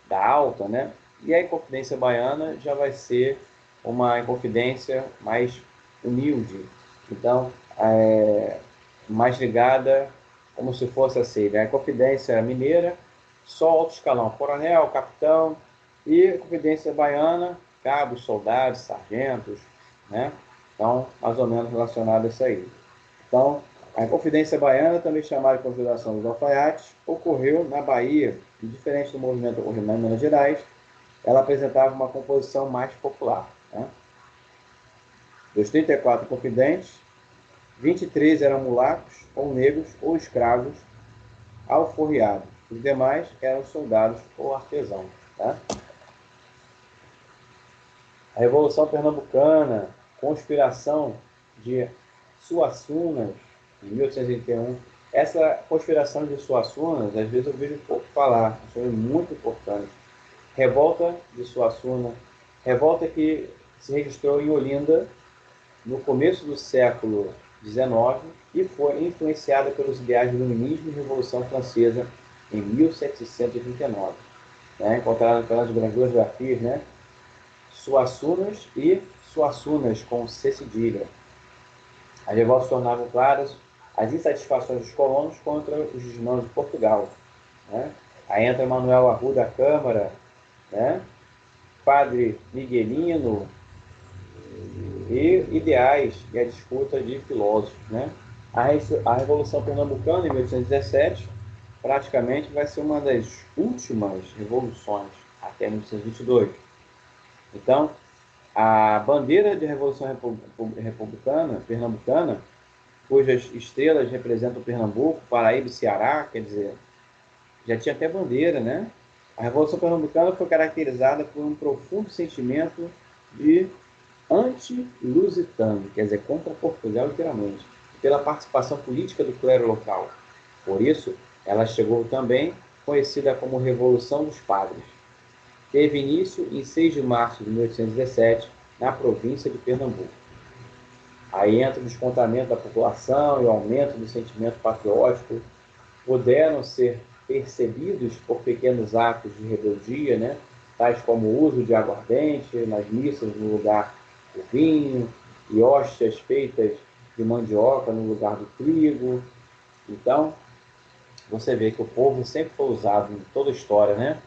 da alta, né? E a Inconfidência Baiana já vai ser uma inconfidência mais humilde, então, mais ligada como se fosse assim, né? A Inconfidência Mineira, só alto escalão, coronel, capitão, e a Inconfidência Baiana, cabos, soldados, sargentos, né? Então, mais ou menos relacionado a isso aí. Então, a Inconfidência Baiana, também chamada de Confederação dos Alfaiates, ocorreu na Bahia, e diferente do movimento ocorrido em Minas Gerais, ela apresentava uma composição mais popular, né? Dos 34 confidentes, 23 eram mulatos, ou negros, ou escravos, alforriados. Os demais eram soldados ou artesãos, tá? A Revolução Pernambucana, conspiração de Suassunas, em 1881. Essa conspiração de Suassunas, às vezes eu vejo pouco falar, isso é muito importante. Revolta de Suassuna, revolta que se registrou em Olinda no começo do século XIX e foi influenciada pelos ideais do Iluminismo e Revolução Francesa em 1789. Né? Encontraram pelas duas grafias, né? Suassunas e Suassunas com C cedilha. As revoltas tornavam claras as insatisfações dos colonos contra os desmanos de Portugal. Né? Aí entra Manuel Arruda Câmara, né? Padre Miguelino, e ideais e a disputa de filósofos. Né? A Revolução Pernambucana, em 1817, praticamente vai ser uma das últimas revoluções, até 1922. Então, a bandeira de Revolução Republicana, Pernambucana, cujas estrelas representam Pernambuco, Paraíba e Ceará, quer dizer, já tinha até bandeira, né? A Revolução Pernambucana foi caracterizada por um profundo sentimento de anti-lusitano, quer dizer, contra Portugal, literalmente, pela participação política do clero local. Por isso, ela chegou também conhecida como Revolução dos Padres. Teve início em 6 de março de 1817, na província de Pernambuco. Aí entra o descontamento da população e o aumento do sentimento patriótico, puderam ser percebidos por pequenos atos de rebeldia, né? Tais como o uso de aguardente nas missas no lugar do vinho, e hóstias feitas de mandioca no lugar do trigo. Então, você vê que o povo sempre foi usado em toda a história, né?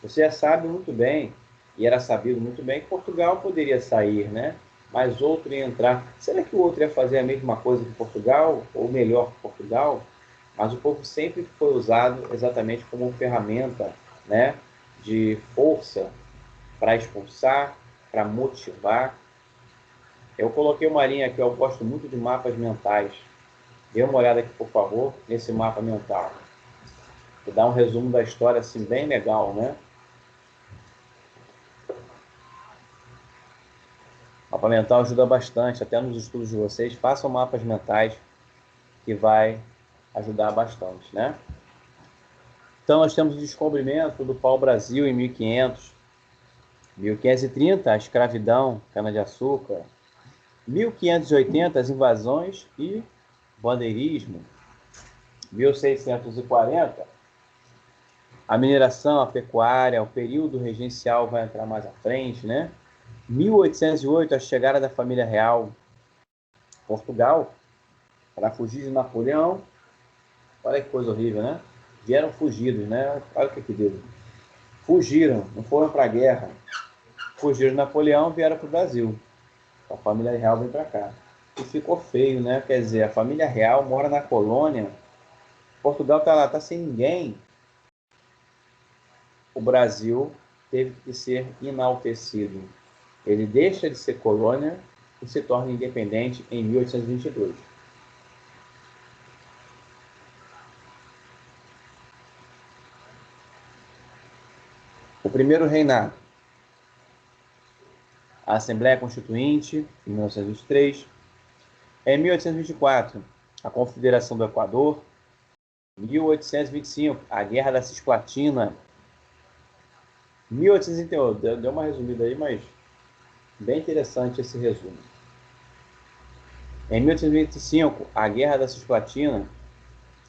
Você já sabe muito bem, e era sabido muito bem, que Portugal poderia sair, né? Mas outro ia entrar. Será que o outro ia fazer a mesma coisa que Portugal, ou melhor que Portugal? Mas o povo sempre foi usado exatamente como ferramenta, né, de força para expulsar, para motivar. Eu coloquei uma linha aqui, eu gosto muito de mapas mentais. Dê uma olhada aqui, por favor, nesse mapa mental, que dá um resumo da história assim bem legal, né? O mapa mental ajuda bastante, até nos estudos de vocês. Façam mapas mentais, que vai ajudar bastante, né? Então, nós temos o descobrimento do pau-brasil em 1500. 1530, a escravidão, cana-de-açúcar. 1580, as invasões e bandeirismo. 1640, a mineração, a pecuária, o período regencial vai entrar mais à frente, né? 1808, a chegada da família real a Portugal para fugir de Napoleão. Olha que coisa horrível, né? Vieram fugidos, né? Olha o que deu. Fugiram, não foram para a guerra. Fugiram de Napoleão e vieram para o Brasil. A família real vem para cá. E ficou feio, né? Quer dizer, a família real mora na colônia. Portugal está lá, está sem ninguém. O Brasil teve que ser enaltecido. Ele deixa de ser colônia e se torna independente em 1822. primeiro reinado. A Assembleia Constituinte, em 1923. Em 1824, a Confederação do Equador. 1825, a Guerra da Cisplatina. 1831, deu uma resumida aí, mas bem interessante esse resumo. Em 1825, a Guerra da Cisplatina.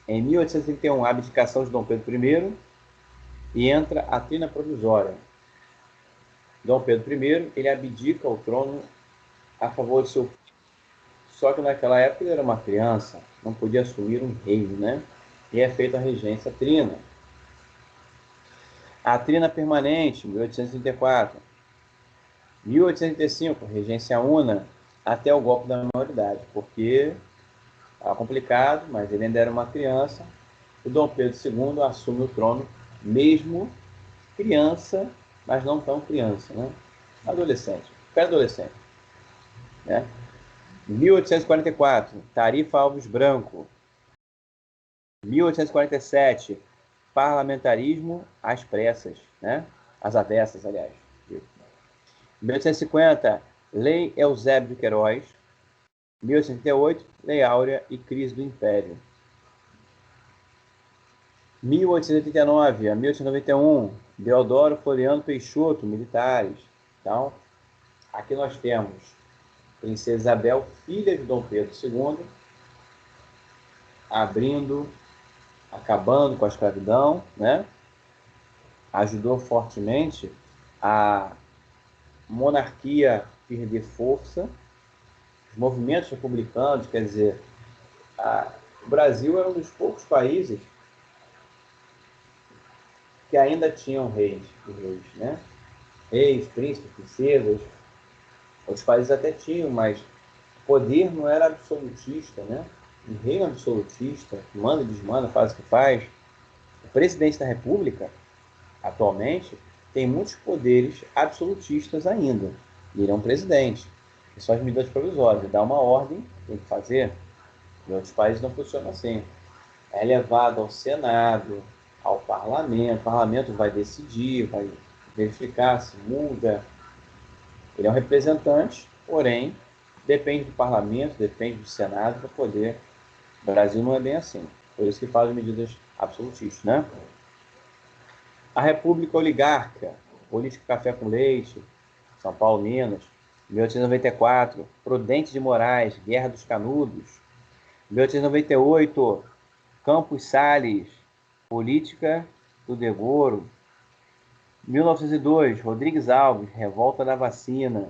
Em 1831, a abdicação de Dom Pedro I e entra a trina provisória. Dom Pedro I, ele abdica o trono a favor de seu filho. Só que naquela época ele era uma criança, não podia assumir um reino, né? E é feita a regência trina. A trina permanente, 1834. 1835, regência una, até o golpe da maioridade, porque estava complicado, mas ele ainda era uma criança. O Dom Pedro II assume o trono, mesmo criança, mas não tão criança, né? Adolescente, pré-adolescente, né? 1844, Tarifa Alves Branco. 1847, parlamentarismo às pressas, né? Às avessas, aliás. 1850, Lei Eusébio de Queiroz. 1838, Lei Áurea e crise do Império. 1889 a 1891, Deodoro Floriano Peixoto, militares. Então, aqui nós temos Princesa Isabel, filha de Dom Pedro II, acabando com a escravidão, né? Ajudou fortemente a monarquia perder força, os movimentos republicanos, quer dizer, o Brasil era um dos poucos países que ainda tinham reis, né? Reis, príncipes, princesas. Outros países até tinham, mas o poder não era absolutista, né? Um reino absolutista, que manda e desmanda, faz o que faz. O presidente da República, atualmente, tem muitos poderes absolutistas ainda. E ele é um presidente. E são as medidas provisórias. Ele dá uma ordem, tem que fazer. Em outros países não funciona assim. É levado ao Senado, ao Parlamento. O Parlamento vai decidir, vai verificar se muda. Ele é um representante, porém, depende do Parlamento, depende do Senado para poder. O Brasil não é bem assim. Por isso que faz medidas absolutistas, né? A República Oligarca, política café com leite, São Paulo, Minas. 1894, Prudente de Moraes, Guerra dos Canudos. 1898, Campos Salles, política do Degoro. 1902, Rodrigues Alves, revolta da vacina.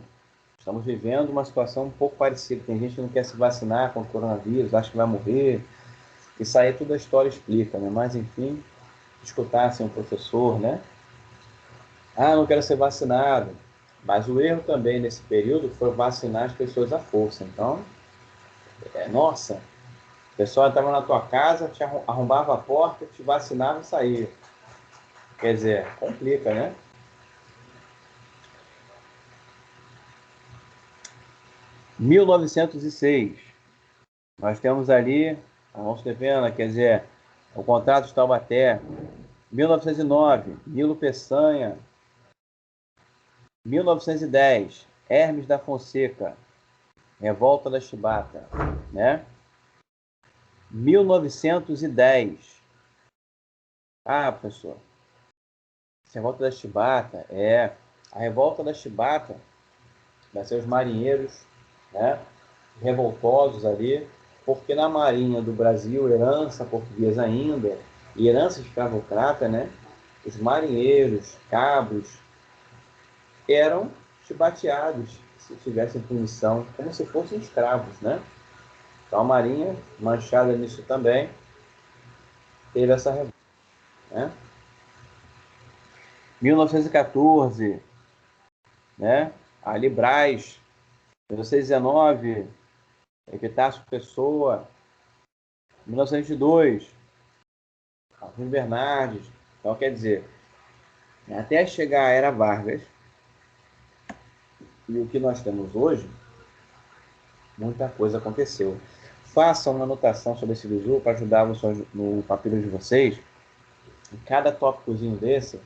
Estamos vivendo uma situação um pouco parecida. Tem gente que não quer se vacinar contra o coronavírus, acha que vai morrer. Isso aí tudo a história explica, né? Mas, enfim, escutassem um professor, né? Ah, não quero ser vacinado. Mas o erro também nesse período foi vacinar as pessoas à força. Então, nossa, o pessoal entrava na tua casa, te arrombava a porta, te vacinava e saía. Quer dizer, complica, né? Em 1906, nós temos ali, Alonso de Pena, quer dizer, o contrato de Taubaté. 1909, Nilo Peçanha. 1910, Hermes da Fonseca, revolta da Chibata, né? 1910. Ah, professor, essa revolta da Chibata a revolta da Chibata vai ser os marinheiros, né? Revoltosos ali, porque na Marinha do Brasil, herança portuguesa ainda, e herança escravocrata, né? Os marinheiros, cabos, eram chibateados se tivessem punição, como se fossem escravos, né? Então a Marinha, manchada nisso também, teve essa revolta, né? 1914, né? Ali Brás. 1919, Epitácio Pessoa. 1902, Arthur Bernardes. Então, quer dizer, até chegar a Era Vargas, e o que nós temos hoje, muita coisa aconteceu. Façam uma anotação sobre esse bizu para ajudar no papiro de vocês. Em cada tópicozinho desse,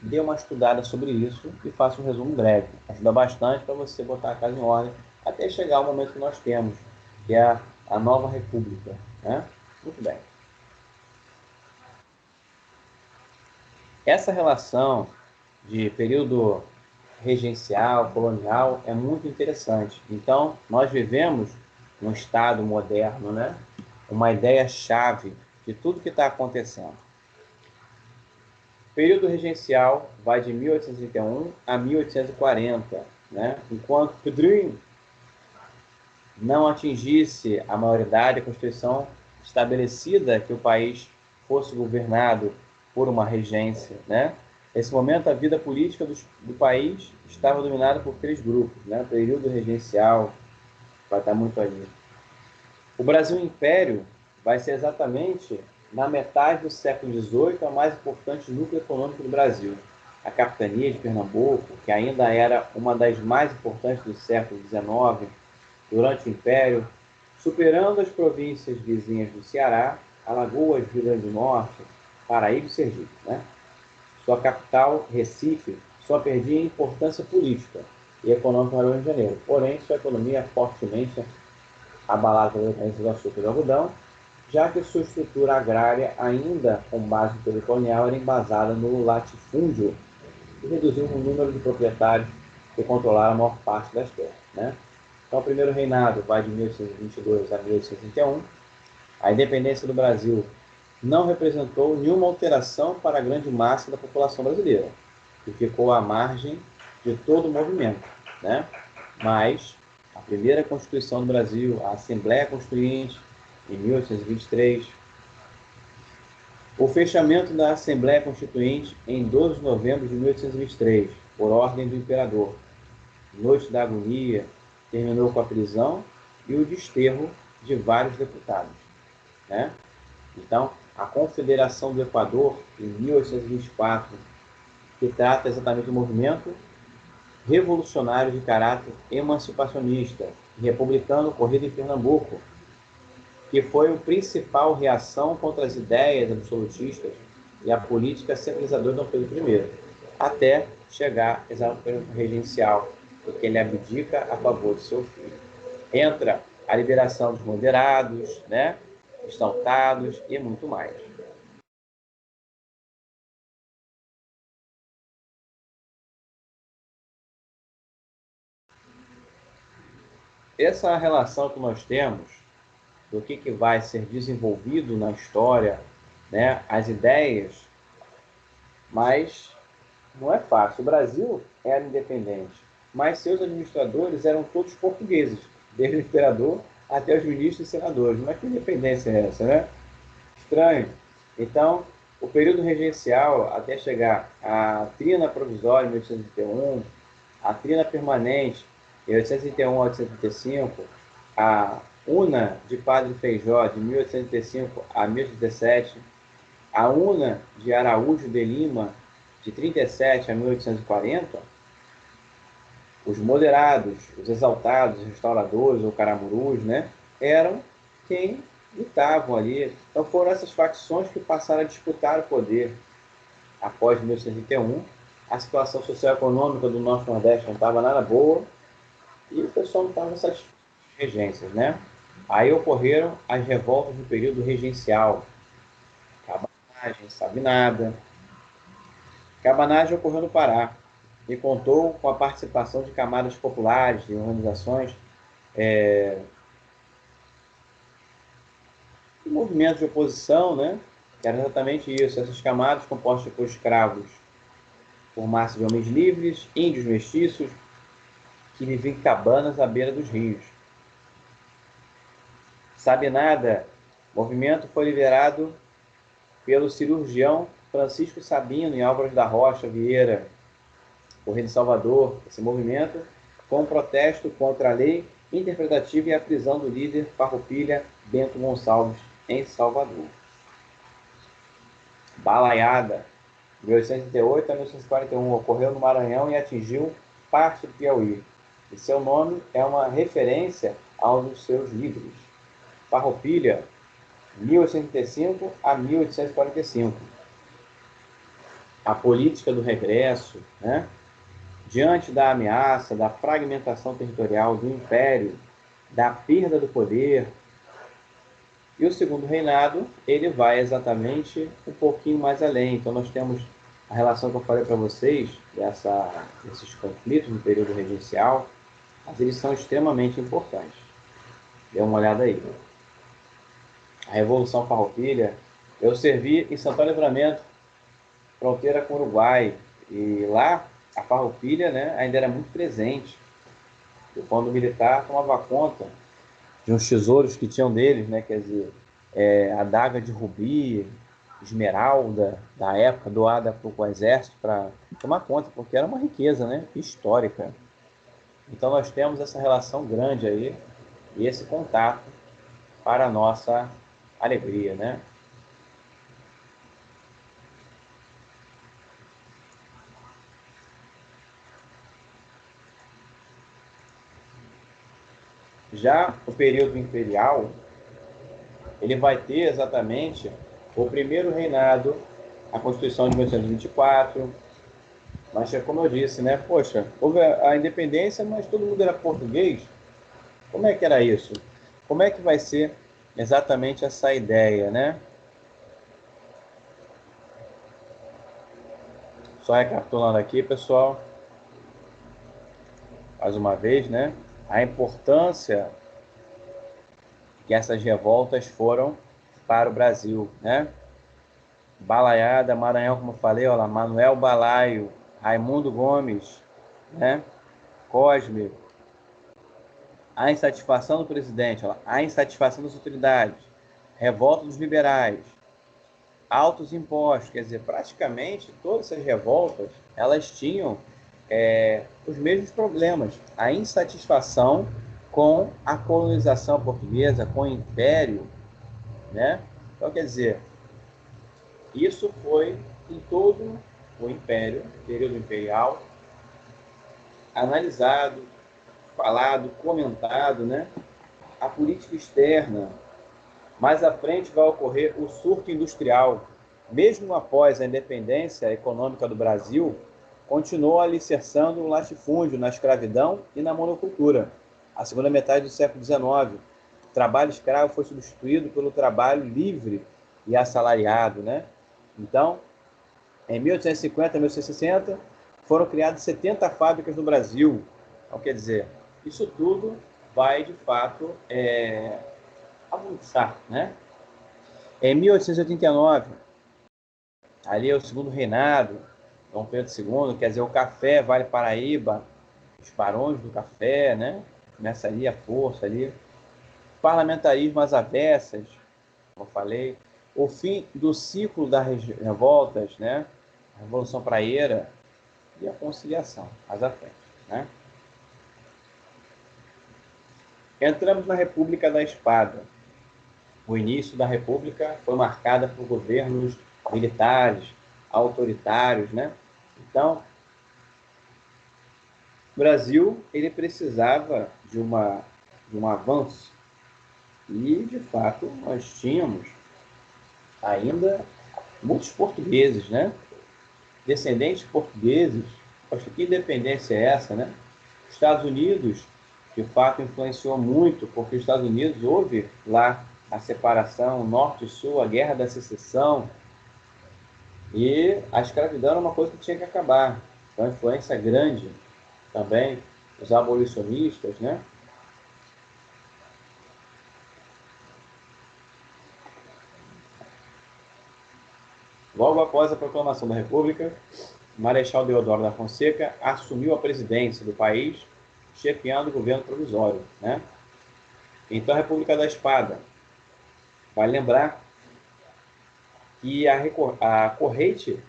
dê uma estudada sobre isso e faça um resumo breve. Ajuda bastante para você botar a casa em ordem até chegar ao momento que nós temos, que é a nova república, né? Muito bem. Essa relação de período regencial, colonial, é muito interessante. Então, nós vivemos num Estado moderno, né? Uma ideia-chave de tudo que está acontecendo. O período regencial vai de 1831 a 1840, né? Enquanto Pedrinho não atingisse a maioridade, a Constituição estabelecida que o país fosse governado por uma regência, né? Nesse momento, a vida política do país estava dominada por três grupos, né? O período regencial vai estar muito ali. O Brasil Império vai ser exatamente na metade do século XVIII a mais importante núcleo econômico do Brasil. A capitania de Pernambuco, que ainda era uma das mais importantes do século XIX, durante o Império, superando as províncias vizinhas do Ceará, Alagoas, Rio Grande do Norte, Paraíba e Sergipe, né? Sua capital, Recife, só perdia importância política e econômica para o Rio de Janeiro. Porém, sua economia fortemente abalada pela dependência do açúcar e do algodão, já que sua estrutura agrária, ainda com base no período colonial, era embasada no latifúndio, que reduziu o número de proprietários que controlaram a maior parte das terras, né? Então, o primeiro reinado vai de 1822 a 1861. A independência do Brasil não representou nenhuma alteração para a grande massa da população brasileira, que ficou à margem de todo o movimento, né? Mas a primeira Constituição do Brasil, a Assembleia Constituinte, em 1823, o fechamento da Assembleia Constituinte em 12 de novembro de 1823, por ordem do imperador. Noite da agonia, terminou com a prisão e o desterro de vários deputados, né? Então, a Confederação do Equador, em 1824, que trata exatamente do movimento revolucionário de caráter emancipacionista e republicano ocorrido em Pernambuco, que foi a principal reação contra as ideias absolutistas e a política centralizadora de Dom Pedro I, até chegar exatamente ao período regencial, em que ele abdica a favor de seu filho. Entra a liberação dos moderados, né, exaltados e muito mais. Essa relação que nós temos do que vai ser desenvolvido na história, né, as ideias, mas não é fácil. O Brasil era independente, mas seus administradores eram todos portugueses, desde o imperador até os ministros e senadores. Mas que independência é essa, né? Estranho. Então, o período regencial, até chegar à trina provisória em 1831, a trina permanente em 1831 a 1835, a UNA de Padre Feijó de 1835 a 1817, a UNA de Araújo de Lima de 37 a 1840, os moderados, os exaltados, os restauradores ou caramurus, né, eram quem lutavam ali. Então foram essas facções que passaram a disputar o poder. Após 1831, a situação social e econômica do nosso Nordeste não estava nada boa e o pessoal não estava satisfeito com as regências, né? Aí ocorreram as revoltas do período regencial. Cabanagem, Sabinada. Cabanagem ocorreu no Pará e contou com a participação de camadas populares, de organizações, de movimentos de oposição, né? Que era exatamente isso, essas camadas compostas por escravos, por massa de homens livres, índios mestiços, que viviam em cabanas à beira dos rios. Sabinada, o movimento foi liderado pelo cirurgião Francisco Sabino e Álvares da Rocha Vieira, o rei de Salvador. Esse movimento foi um protesto contra a lei interpretativa e a prisão do líder Farroupilha Bento Gonçalves, em Salvador. Balaiada, de 1838 a 1941, ocorreu no Maranhão e atingiu parte do Piauí. E seu nome é uma referência a um dos seus livros. Farroupilha, 1835 a 1845. a política do regresso, né? Diante da ameaça, da fragmentação territorial do império, da perda do poder. E o segundo reinado, ele vai exatamente um pouquinho mais além. Então nós temos a relação que eu falei para vocês, desses conflitos no período regencial, mas eles são extremamente importantes. Dê uma olhada aí. A Revolução Farroupilha, eu servi em Santana do Livramento, fronteira com o Uruguai, e lá a Farroupilha, né, ainda era muito presente. E quando o militar tomava conta de uns tesouros que tinham deles, né, quer dizer, adaga de rubi, esmeralda, da época, doada para o exército para tomar conta, porque era uma riqueza, né, histórica. Então nós temos essa relação grande aí, e esse contato para a nossa alegria, né? Já o período imperial, ele vai ter exatamente o primeiro reinado, a Constituição de 1824, mas como eu disse, né? Poxa, houve a independência, mas todo mundo era português. Como é que era isso? Como é que vai ser exatamente essa ideia, né? Só recapitulando aqui, pessoal, mais uma vez, né? A importância que essas revoltas foram para o Brasil, né? Balaiada, Maranhão, como eu falei, olha lá, Manuel Balaio, Raimundo Gomes, né? Cosme, a insatisfação do presidente, olha lá, a insatisfação das autoridades, revolta dos liberais, altos impostos, quer dizer, praticamente todas essas revoltas, elas tinham os mesmos problemas, a insatisfação com a colonização portuguesa, com o império, né? Então, quer dizer, isso foi em todo o império, período imperial, analisado, falado, comentado, né? A política externa. Mais à frente vai ocorrer o surto industrial. Mesmo após a independência econômica do Brasil, continuou alicerçando o latifúndio na escravidão e na monocultura. A segunda metade do século XIX, o trabalho escravo foi substituído pelo trabalho livre e assalariado, né? Então, em 1850 e 1860, foram criadas 70 fábricas no Brasil. Então, quer dizer, isso tudo vai, de fato, avançar, né? Em 1889, ali é o segundo reinado, Dom Pedro II, quer dizer, o café Vale Paraíba, os barões do café, né? Começa ali a força ali. Parlamentarismo às avessas, como eu falei. O fim do ciclo das revoltas, né? A Revolução Praieira e a conciliação, às afetas, né? Entramos na República da Espada. O início da República foi marcada por governos militares, autoritários, né? Então, o Brasil ele precisava de um avanço e, de fato, nós tínhamos ainda muitos portugueses, né? Descendentes portugueses. Poxa, que independência é essa, né? Os Estados Unidos, de fato, influenciou muito, porque os Estados Unidos houve lá a separação norte e sul, a guerra da secessão, e a escravidão era uma coisa que tinha que acabar. Então, a influência grande também, os abolicionistas, né? Logo após a proclamação da República, Marechal Deodoro da Fonseca assumiu a presidência do país, chefiando o governo provisório, né? Então, a República da Espada. Vai lembrar que a corrente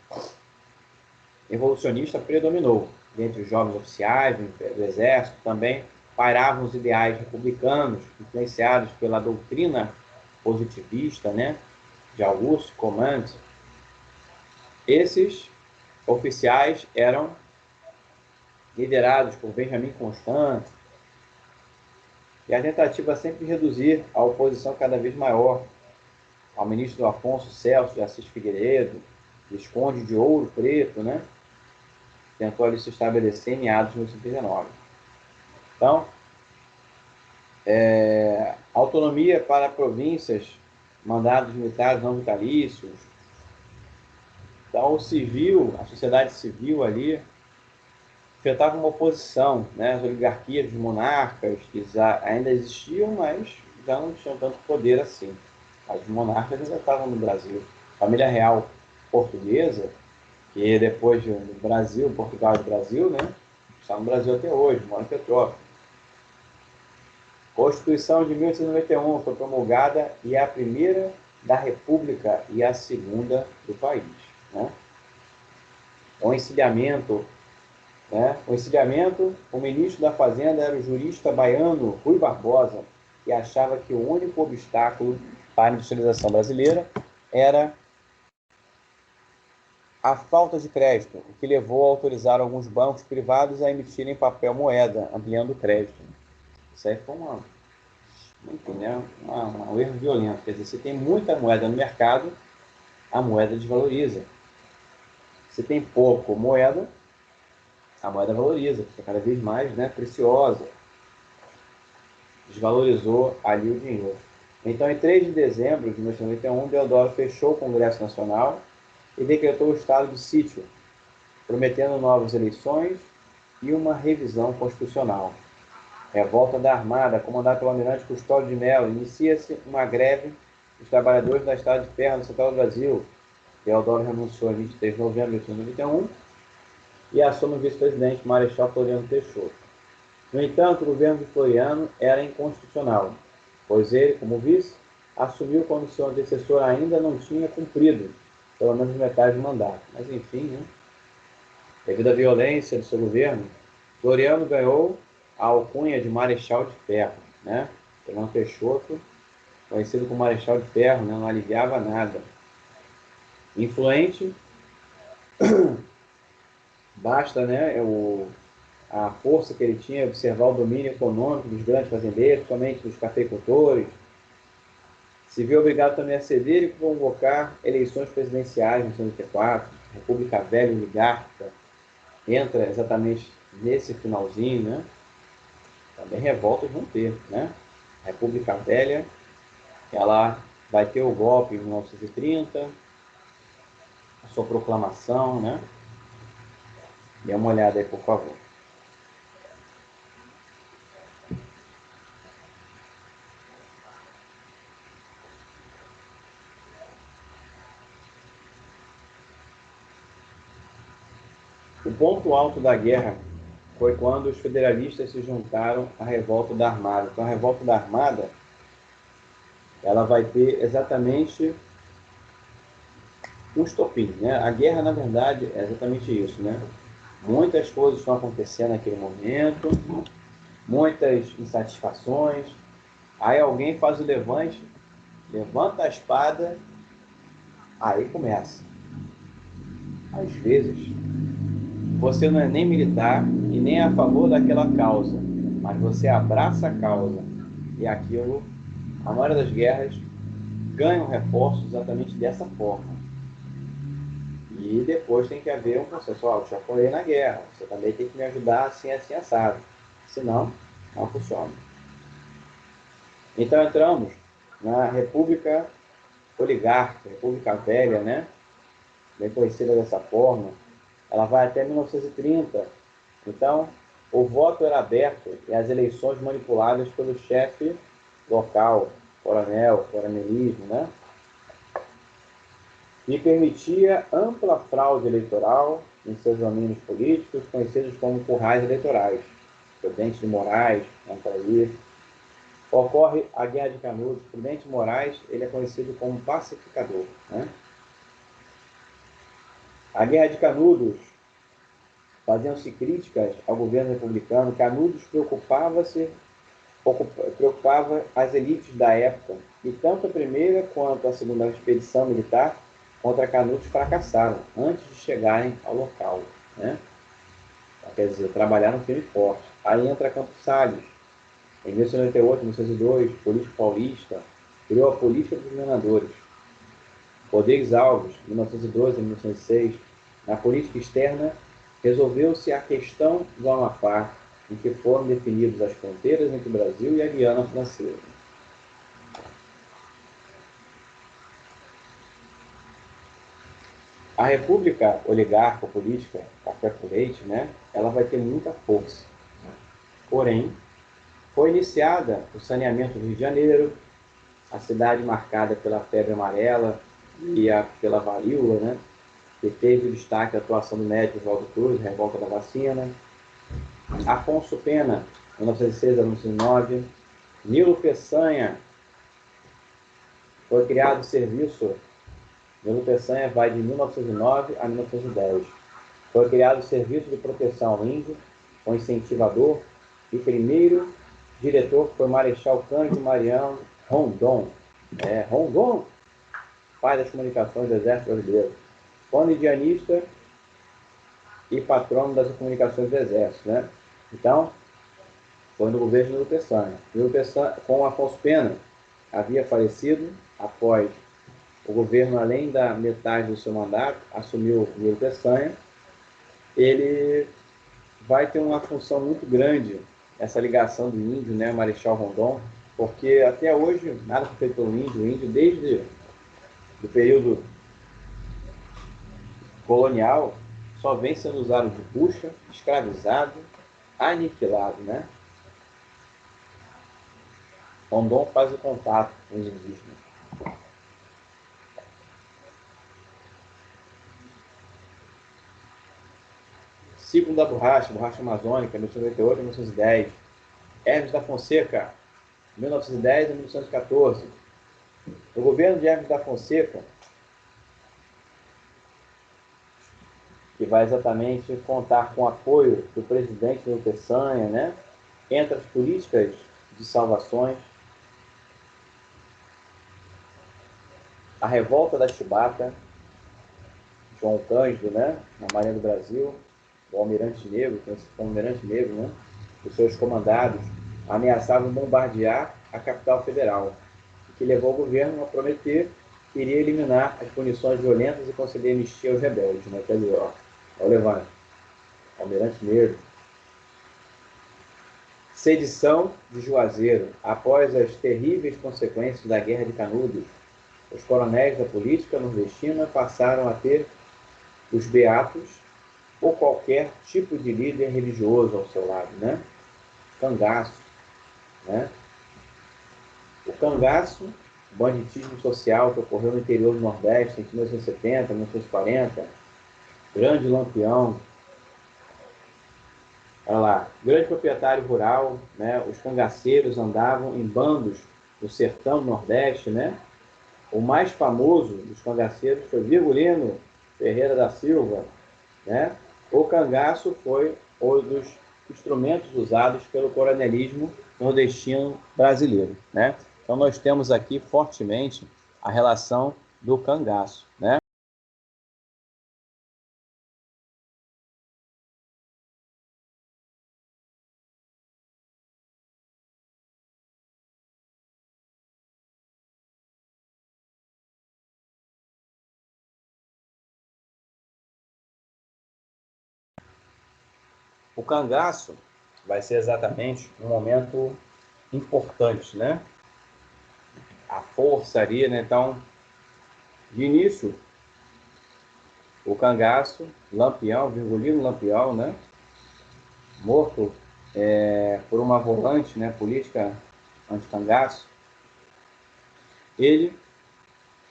evolucionista predominou. Dentre os jovens oficiais do Exército também pairavam os ideais republicanos, influenciados pela doutrina positivista, né, de Auguste Comte. Esses oficiais eram liderados por Benjamin Constant, e a tentativa sempre de reduzir a oposição cada vez maior ao ministro Afonso Celso de Assis Figueiredo, Visconde de Ouro Preto, né? Tentou ali se estabelecer em meados de 1839. Então, autonomia para províncias, mandados militares não vitalícios. Então, o civil, a sociedade civil ali, enfrentava uma oposição, né? As oligarquias dos monarcas, que ainda existiam, mas já não tinham tanto poder assim. As monarcas ainda estavam no Brasil. A família real portuguesa, que depois do Brasil, Portugal e Brasil, né? Está no Brasil até hoje, mora em Petrópolis. Constituição de 1891 foi promulgada e é a primeira da República e a segunda do país, né? O encilhamento, né? O encilhamento, o ministro da Fazenda era o jurista baiano Rui Barbosa, que achava que o único obstáculo para a industrialização brasileira era a falta de crédito, o que levou a autorizar alguns bancos privados a emitirem papel moeda, ampliando o crédito. Isso aí foi um erro violento. Quer dizer, se tem muita moeda no mercado, a moeda desvaloriza. Se tem pouco moeda, a moeda valoriza, fica cada vez mais, né, preciosa. Desvalorizou ali o dinheiro. Então, em 3 de dezembro de 1991, Deodoro fechou o Congresso Nacional e decretou o estado de sítio, prometendo novas eleições e uma revisão constitucional. Revolta da Armada, comandada pelo almirante Custódio de Mello, inicia-se uma greve dos trabalhadores da Estrada de Ferro no Central do Brasil. Deodoro renunciou em 23 de novembro de 1991 e assume o vice-presidente Marechal Floriano Peixoto. No entanto, o governo de Floriano era inconstitucional, pois ele, como vice, assumiu quando seu antecessor ainda não tinha cumprido pelo menos metade do mandato. Mas, enfim, né? Devido à violência do seu governo, Floriano ganhou a alcunha de Marechal de Ferro, né? Floriano Peixoto, conhecido como Marechal de Ferro, né? Não aliviava nada. Influente, basta, né? A força que ele tinha, observar o domínio econômico dos grandes fazendeiros, principalmente dos cafeicultores. Se viu obrigado também a ceder e convocar eleições presidenciais em 1984, República Velha oligárquica, entra exatamente nesse finalzinho, né? Também revoltas vão ter, né? A República Velha, ela vai ter o golpe em 1930, a sua proclamação, né? Dê uma olhada aí, por favor. O ponto alto da guerra foi quando os federalistas se juntaram à revolta da Armada. Então, a revolta da Armada, ela vai ter exatamente um estopim, né? A guerra, na verdade, é exatamente isso, né? Muitas coisas estão acontecendo naquele momento, muitas insatisfações. Aí alguém faz o levante, levanta a espada, aí começa. Às vezes, você não é nem militar e nem a favor daquela causa, mas você abraça a causa. E aquilo, a maioria das guerras, ganham reforços exatamente dessa forma. E depois tem que haver um processo. Eu te apoiei na guerra, você também tem que me ajudar assim, assim, assado. Senão, não funciona. Então entramos na República Oligárquica, República Velha, né? Bem conhecida dessa forma. Ela vai até 1930. Então, o voto era aberto e as eleições manipuladas pelo chefe local, coronelismo, né? E permitia ampla fraude eleitoral em seus domínios políticos, conhecidos como currais eleitorais. Prudente de Moraes, entra aí. Ocorre a Guerra de Canudos. Prudente de Moraes, ele é conhecido como pacificador, né? A Guerra de Canudos, faziam-se críticas ao governo republicano. Canudos preocupava as elites da época, e tanto a primeira quanto a segunda expedição militar contra Canudos fracassaram antes de chegarem ao local, né? Quer dizer, trabalharam firme e forte. Aí entra Campos Salles, em 1998, 1902, político paulista, criou a política dos governadores. Rodrigues Alves, 1912 a 1906, na política externa, resolveu-se a questão do Amapá, em que foram definidas as fronteiras entre o Brasil e a Guiana Francesa. A república oligarco-política, café com leite, né, ela vai ter muita força. Porém, foi iniciada o saneamento do Rio de Janeiro, a cidade marcada pela febre amarela e pela varíola, né, que teve destaque a atuação do médico Oswaldo Cruz, revolta da vacina. Afonso Pena, 1906 a 1909. Nilo Peçanha, foi criado o serviço. Nilo Peçanha vai de 1909 a 1910. Foi criado o Serviço de Proteção ao Índio, o incentivador, e primeiro diretor foi Marechal Cândido Mariano Rondon. Rondon, pai das comunicações do Exército Brasileiro. Indianista e patrono das comunicações do Exército, né? Então, foi no governo de Nilo Peçanha. Nilo Peçanha, com Afonso Pena, havia falecido após o governo, além da metade do seu mandato, assumiu Nilo Peçanha. Ele vai ter uma função muito grande, essa ligação do índio, né, Marechal Rondon, porque até hoje nada foi feito pelo índio. O índio, desde o período colonial, só vem sendo usado de bucha, escravizado, aniquilado, né? Rondon faz o contato com os indígenas. Ciclo da borracha, borracha amazônica, 1998 a 1910. Hermes da Fonseca, 1910 a 1914. O governo de Hermes da Fonseca, que vai exatamente contar com o apoio do presidente Nilo Peçanha, né? Entre as políticas de salvações, a revolta da Chibata, João Cândido, né? Na Marinha do Brasil, o Almirante Negro, o Almirante Negro, né? Os seus comandados ameaçavam bombardear a capital federal, o que levou o governo a prometer que iria eliminar as punições violentas e conceder anistia aos rebeldes, né? Quer dizer, ó, o Levante, Almirante Negro. Sedição de Juazeiro. Após as terríveis consequências da Guerra de Canudos, os coronéis da política nordestina passaram a ter os beatos ou qualquer tipo de líder religioso ao seu lado, né? Cangaço, né? O cangaço, banditismo social que ocorreu no interior do Nordeste entre 1970 e 1940, grande lampião, olha lá, grande proprietário rural, né? Os cangaceiros andavam em bandos no sertão do Nordeste, né? O mais famoso dos cangaceiros foi Virgulino Ferreira da Silva, né? O cangaço foi um dos instrumentos usados pelo coronelismo nordestino brasileiro, né? Então nós temos aqui fortemente a relação do cangaço, né? O cangaço vai ser exatamente um momento importante, né? A força ali, né? Então, de início, o cangaço, Lampião, Virgulino Lampião, né? Morto por uma volante, né? Política anti-cangaço. Ele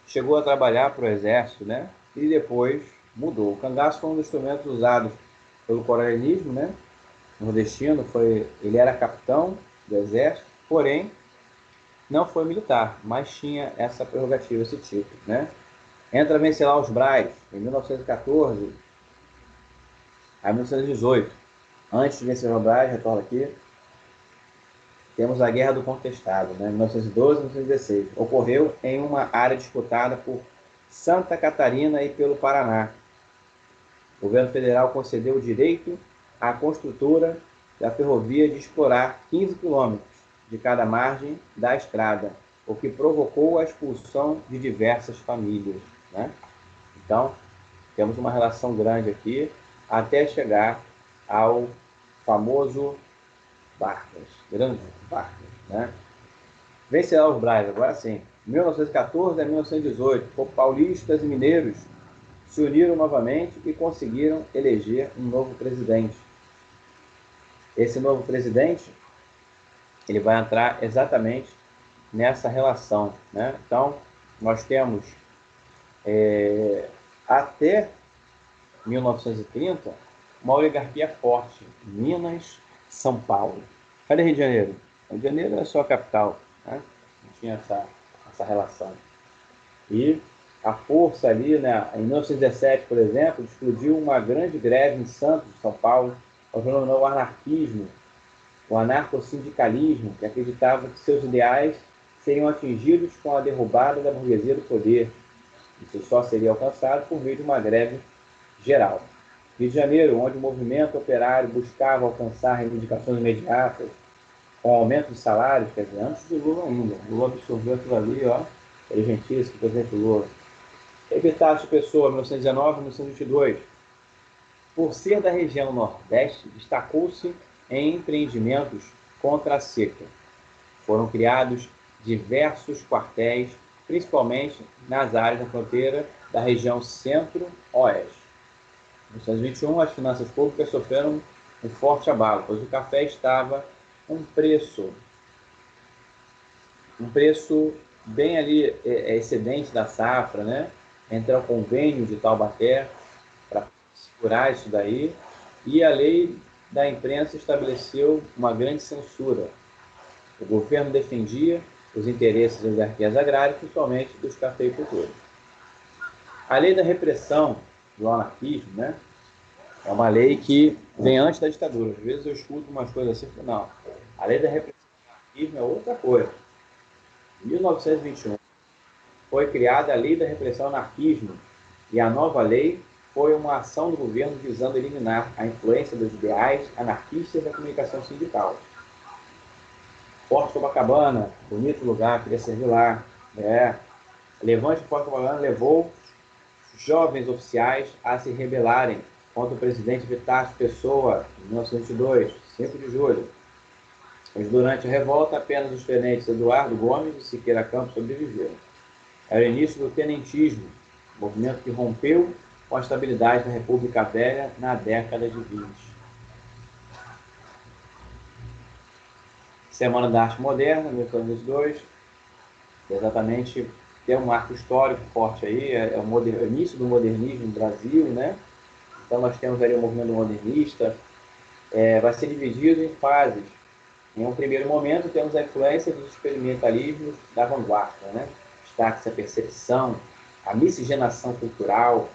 chegou a trabalhar para o exército, né? E depois mudou. O cangaço foi um dos instrumentos usados pelo coronelismo, né? Nordestino, ele era capitão do exército, porém não foi militar, mas tinha essa prerrogativa, esse título, né? Entra Wenceslaus Braz, em 1914 a 1918. Antes de Wenceslaus Braz, retorno aqui, temos a Guerra do Contestado, né? 1912 a 1916. Ocorreu em uma área disputada por Santa Catarina e pelo Paraná. O governo federal concedeu o direito à construtora da ferrovia de explorar 15 quilômetros de cada margem da estrada, o que provocou a expulsão de diversas famílias. né? Então, temos uma relação grande aqui, até chegar ao famoso Vargas, grande Vargas, né? Vencedor os Braz, agora sim. 1914 a 1918, paulistas e mineiros se uniram novamente e conseguiram eleger um novo presidente. Esse novo presidente, ele vai entrar exatamente nessa relação, né? Então, nós temos até 1930 uma oligarquia forte, Minas, São Paulo. Cadê Rio de Janeiro? Rio de Janeiro é só a capital, né? Não tinha essa relação. E a força ali, né, em 1917, por exemplo, explodiu uma grande greve em Santos, São Paulo, ocasionou o anarquismo, o anarcossindicalismo, que acreditava que seus ideais seriam atingidos com a derrubada da burguesia do poder. Isso só seria alcançado por meio de uma greve geral. Rio de Janeiro, onde o movimento operário buscava alcançar reivindicações imediatas, com aumento de salários, quer dizer, antes do Lula ainda. Lula absorveu aquilo ali, ó, inteligentíssimo, presidente Lula. Epitácio Pessoa, 1919 1922. Por ser da região Nordeste, destacou-se em empreendimentos contra a seca. Foram criados diversos quartéis, principalmente nas áreas da fronteira da região Centro-Oeste. Em 1921, as finanças públicas sofreram um forte abalo, pois o café estava um preço bem ali excedente da safra, né? Entra o convênio de Taubaté para segurar isso daí, e a lei da imprensa estabeleceu uma grande censura. O governo defendia os interesses das oligarquias agrárias, principalmente dos cafeicultores. A lei da repressão do anarquismo, né? É uma lei que vem antes da ditadura. Às vezes eu escuto umas coisas assim, não. A lei da repressão do anarquismo é outra coisa. Em 1921, foi criada a Lei da Repressão ao Anarquismo, e a nova lei foi uma ação do governo visando eliminar a influência dos ideais anarquistas da comunicação sindical. Porto Copacabana, bonito lugar, queria servir lá. Levante de Porto Copacabana levou jovens oficiais a se rebelarem contra o presidente Epitácio Pessoa, em 1922, 5 de julho. Mas durante a revolta, apenas os tenentes Eduardo Gomes e Siqueira Campos sobreviveram. Era o início do tenentismo, movimento que rompeu com a estabilidade da República Velha na década de 20. Semana da Arte Moderna, 1922, exatamente, tem um marco histórico forte aí, é o início do modernismo no Brasil, né? Então nós temos ali o movimento modernista, vai ser dividido em fases. Em um primeiro momento temos a influência dos experimentalismos da vanguarda, né? Destaca-se a percepção, a miscigenação cultural.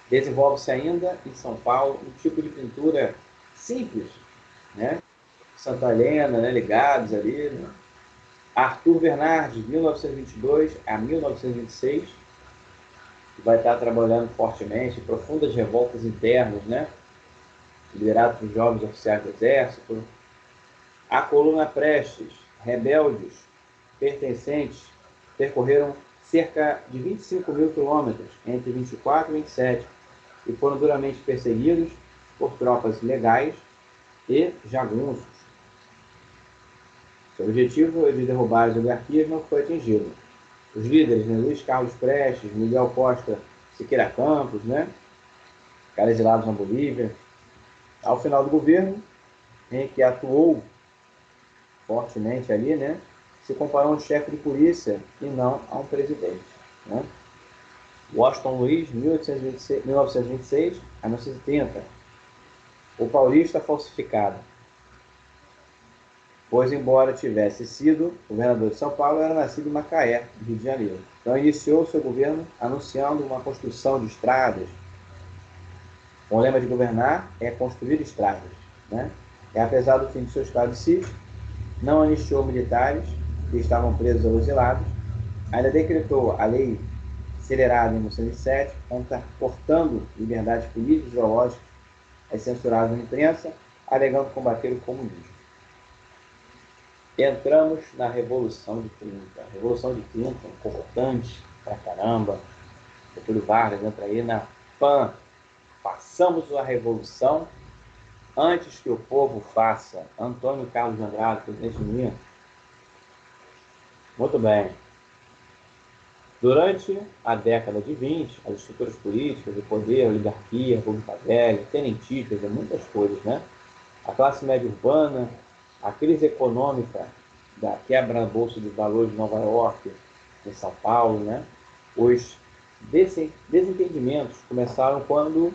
Desenvolve-se ainda em São Paulo um tipo de pintura simples, né? Santa Helena, né? Ligados ali, né? Arthur Bernardes, 1922 a 1926, que vai estar trabalhando fortemente, profundas revoltas internas, né? Liderado por jovens oficiais do Exército. A coluna Prestes, rebeldes, pertencentes, percorreram cerca de 25 mil quilômetros entre 24 e 27 e foram duramente perseguidos por tropas legais e jagunços. Seu objetivo de derrubar as oligarquias não foi atingido. Os líderes, né, Luiz Carlos Prestes, Miguel Costa Siqueira Campos, né, caras exilados na Bolívia, ao final do governo, em que atuou fortemente ali, né, se comparou a um chefe de polícia e não a um presidente, né? Washington Luiz, 1926 a 1930. O paulista falsificado, pois embora tivesse sido governador de São Paulo, era nascido em Macaé, Rio de Janeiro. Então iniciou seu governo anunciando uma construção de estradas. O lema de governar é construir estradas, né? E apesar do fim do seu estado de sítio, não anistiou militares que estavam presos ou exilados, ainda decretou a lei acelerada em 1907, cortando liberdades políticas e ideológicas censuradas na imprensa, alegando combater o comunismo. Entramos na Revolução de 30. A Revolução de 30, importante pra caramba. Getúlio Vargas entra aí na PAN. Façamos a revolução antes que o povo faça. Antônio Carlos de Andrade, presidente do INE. Muito bem. Durante a década de 20, as estruturas políticas, o poder, a oligarquia, a república velha, tenentistas, muitas coisas, né? A classe média urbana, a crise econômica da quebra na Bolsa de Valores de Nova York, de São Paulo, né? Os desentendimentos começaram quando,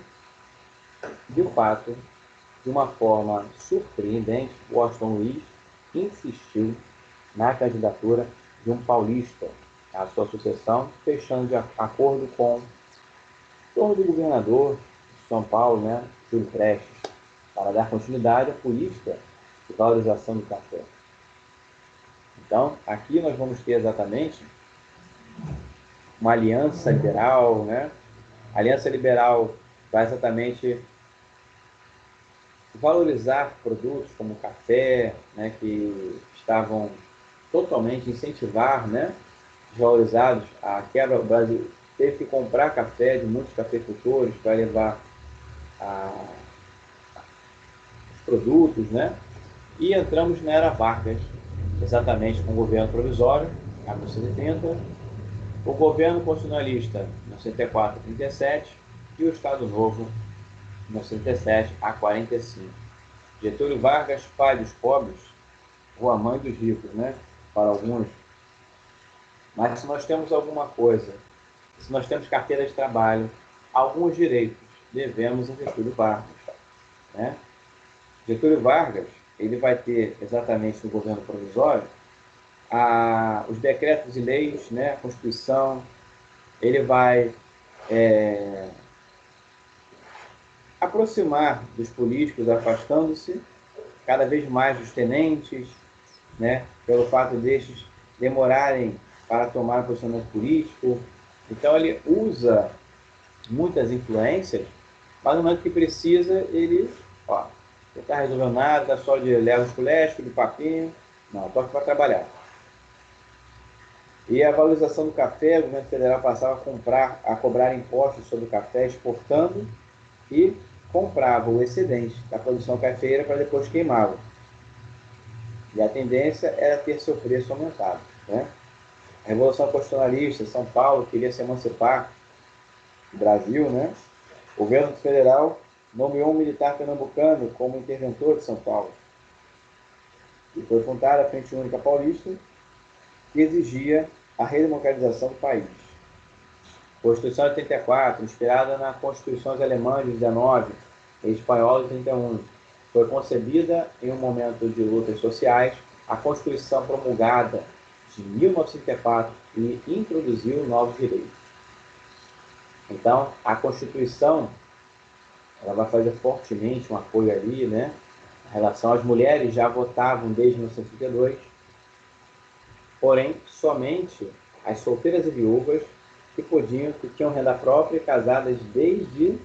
de fato, de uma forma surpreendente, Washington Luiz insistiu na candidatura de um paulista à sua sucessão, fechando de acordo com o torno do governador de São Paulo, né, Júlio Prestes, para dar continuidade à política de valorização do café. Então, aqui nós vamos ter exatamente uma aliança liberal, né? A aliança liberal vai exatamente valorizar produtos como o café, né, que estavam totalmente incentivar, né, valorizados. A quebra, o Brasil teve que comprar café de muitos cafeicultores para levar os produtos, né? E entramos na era Vargas, exatamente com o governo provisório, a 1930, o governo constitucionalista, 1934 a 37, e o Estado Novo, 1937 a 45. Getúlio Vargas, pai dos pobres, ou a mãe dos ricos, né? Para alguns. Mas se nós temos alguma coisa, se nós temos carteira de trabalho, alguns direitos, devemos a Getúlio Vargas, né? Getúlio Vargas, ele vai ter exatamente no governo provisório os decretos e leis, né? A Constituição, ele vai aproximar dos políticos, afastando-se cada vez mais dos tenentes, né? Pelo fato destes demorarem para tomar posicionamento político. Então ele usa muitas influências, mas no momento que precisa, ele, ó, não está resolvendo nada, só de leva escoléstico, de papinho, não, estou aqui para trabalhar. E a valorização do café, o governo federal passava a cobrar impostos sobre o café, exportando, e comprava o excedente da produção cafeira para depois queimá-lo. E a tendência era ter seu preço aumentado, né? A Revolução Constitucionalista, São Paulo queria se emancipar do Brasil, né? O governo federal nomeou um militar pernambucano como interventor de São Paulo. E foi fundada a Frente Única Paulista, que exigia a redemocratização do país. Constituição de 84, inspirada nas Constituições alemãs de 19 e espanhola de 31, foi concebida em um momento de lutas sociais. A Constituição promulgada de 1934 e introduziu novos direitos. Então, a Constituição ela vai fazer fortemente um apoio ali, né? Em relação às mulheres, já votavam desde 1932, porém, somente as solteiras e viúvas que tinham renda própria e casadas desde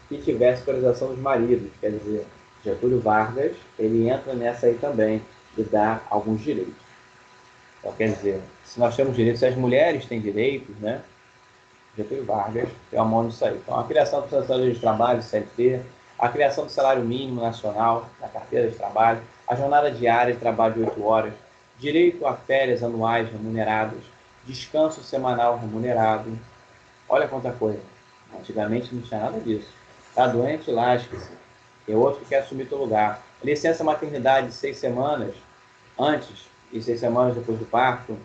que tivesse autorização dos maridos. Quer dizer, Getúlio Vargas, ele entra nessa aí também, de dar alguns direitos. Então, quer dizer, se nós temos direitos, se as mulheres têm direitos, né? Getúlio Vargas tem uma mão nisso aí. Então, a criação do Centro de Trabalho, CLT, a criação do salário mínimo nacional, na carteira de trabalho, a jornada diária de trabalho de 8 horas, direito a férias anuais remuneradas, descanso semanal remunerado. Olha quanta coisa. Antigamente não tinha nada disso. Está doente, lasque-se. Tem outro que quer assumir teu lugar. Licença maternidade de 6 semanas antes e 6 semanas depois do parto.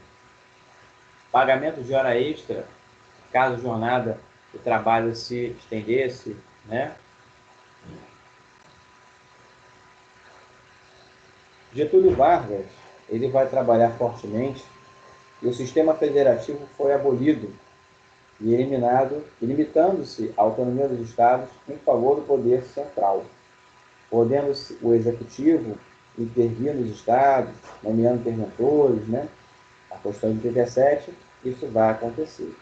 Pagamento de hora extra, caso a jornada de trabalho se estendesse, né? Getúlio Vargas, ele vai trabalhar fortemente e o sistema federativo foi abolido e eliminado, limitando-se à autonomia dos estados em favor do poder central, podendo o executivo intervir nos estados, nomeando interventores, né? A Constituição de 37, isso vai acontecer.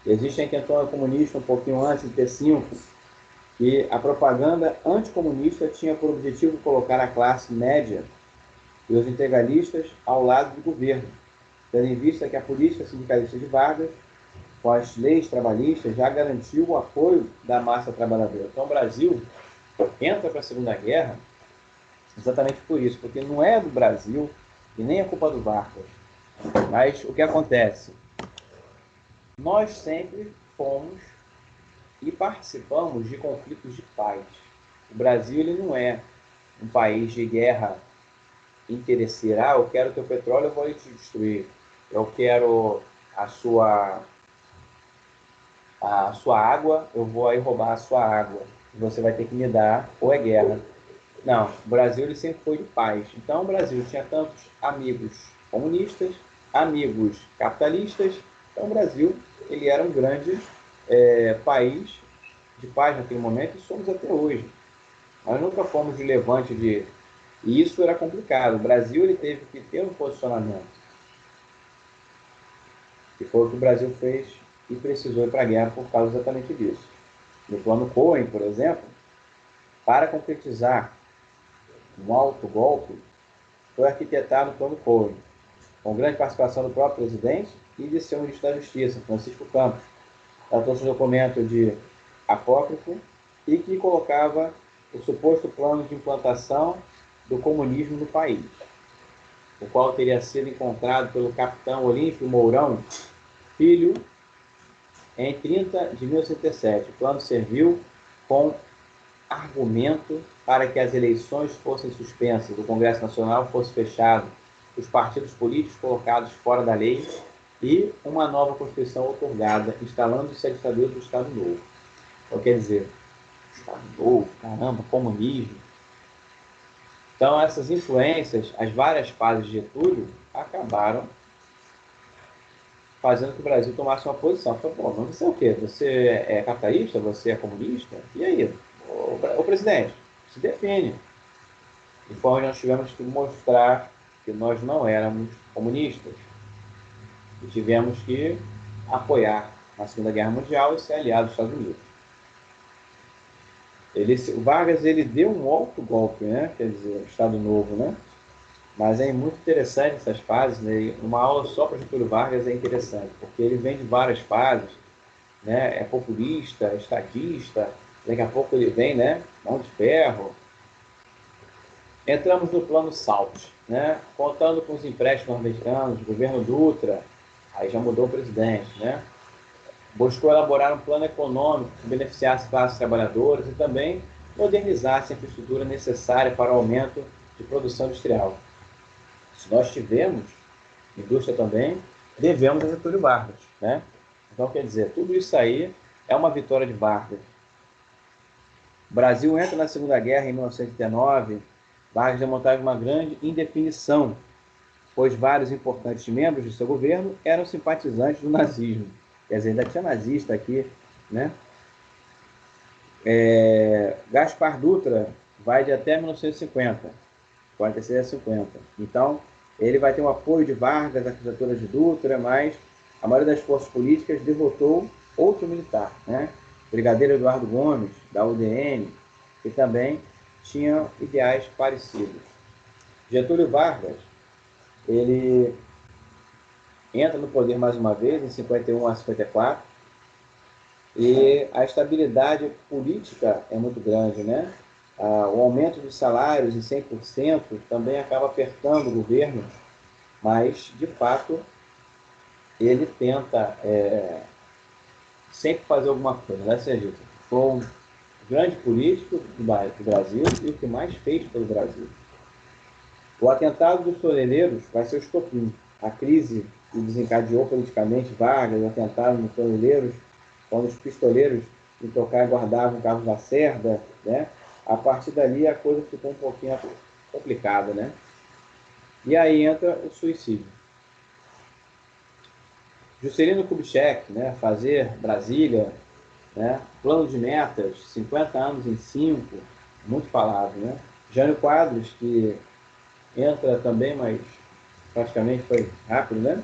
Existe a intentona comunista um pouquinho antes de T5, que a propaganda anticomunista tinha por objetivo colocar a classe média e os integralistas ao lado do governo, tendo em vista que a política sindicalista de Vargas com as leis trabalhistas, já garantiu o apoio da massa trabalhadora. Então, o Brasil entra para a Segunda Guerra exatamente por isso, porque não é do Brasil e nem é culpa do Vargas. Mas o que acontece? Nós sempre fomos e participamos de conflitos de paz. O Brasil ele não é um país de guerra interesseira. Ah, eu quero teu petróleo, eu vou te destruir. Eu quero a sua água, eu vou aí roubar a sua água. Você vai ter que me dar, ou é guerra. Não, o Brasil ele sempre foi de paz. Então o Brasil tinha tantos amigos comunistas, amigos capitalistas. Então o Brasil ele era um grande país de paz naquele momento e somos até hoje. Nós nunca fomos de levante de... E isso era complicado. O Brasil ele teve que ter um posicionamento. E foi o que o Brasil fez e precisou ir para a guerra por causa exatamente disso. No plano Cohen, por exemplo, para concretizar um alto golpe, foi arquitetado o plano Cohen, com grande participação do próprio presidente e de seu ministro da Justiça, Francisco Campos. Tratou-se um documento de apócrifo e que colocava o suposto plano de implantação do comunismo no país, o qual teria sido encontrado pelo capitão Olímpio Mourão Filho em 30 de 1907. O plano serviu com argumento para que as eleições fossem suspensas, o Congresso Nacional fosse fechado, os partidos políticos colocados fora da lei e uma nova Constituição outorgada, instalando-se a ditadura do Estado Novo. Então, quer dizer, Estado Novo, caramba, comunismo. Então, essas influências, as várias fases de Getúlio, acabaram fazendo que o Brasil tomasse uma posição. Falei, pô, mas você é o quê? Você é capitalista? Você é comunista? E aí? O presidente, se define. E foi onde nós tivemos que mostrar que nós não éramos comunistas. E tivemos que apoiar na Segunda Guerra Mundial e ser aliado dos Estados Unidos. O Vargas ele deu um alto golpe, né? Quer dizer, Estado Novo, né? Mas é muito interessante essas fases, né? Uma aula só para Getúlio Vargas é interessante, porque ele vem de várias fases, né? É populista, é estadista, daqui a pouco ele vem, né? Mão de ferro. Entramos no plano SALT, né? Contando com os empréstimos norte-americanos, governo Dutra, aí já mudou o presidente, né? Buscou elaborar um plano econômico que beneficiasse as classes trabalhadoras e também modernizasse a infraestrutura necessária para o aumento de produção industrial. Se nós tivemos indústria também, devemos a Getúlio Vargas, né? Então, quer dizer, tudo isso aí é uma vitória de Vargas. O Brasil entra na Segunda Guerra em 1919, Vargas demonstrava uma grande indefinição, pois vários importantes membros de seu governo eram simpatizantes do nazismo. Quer dizer, ainda tinha nazista aqui, né? Gaspar Dutra vai de até 1950, 46 a 50. Então, ele vai ter o apoio de Vargas, a candidatura de Dutra, mas a maioria das forças políticas derrotou outro militar, né? Brigadeiro Eduardo Gomes, da UDN, que também tinha ideais parecidos. Getúlio Vargas, ele entra no poder mais uma vez, em 51 a 54, e a estabilidade política é muito grande, né? O aumento dos salários em 100% também acaba apertando o governo, mas, de fato, ele tenta sempre fazer alguma coisa, né, Sergio? Foi um grande político do Brasil e o que mais fez pelo Brasil. O atentado dos toreleiros vai ser o estopim. A crise que desencadeou politicamente Vargas, o atentado nos toreleiros, quando os pistoleiros em tocar guardavam Carlos Lacerda, né? A partir dali a coisa ficou um pouquinho complicada, né? E aí entra o suicídio. Juscelino Kubitschek, né? Fazer Brasília, né? Plano de metas, 50 anos em 5, muito falado, né? Jânio Quadros, que entra também, mas praticamente foi rápido, né?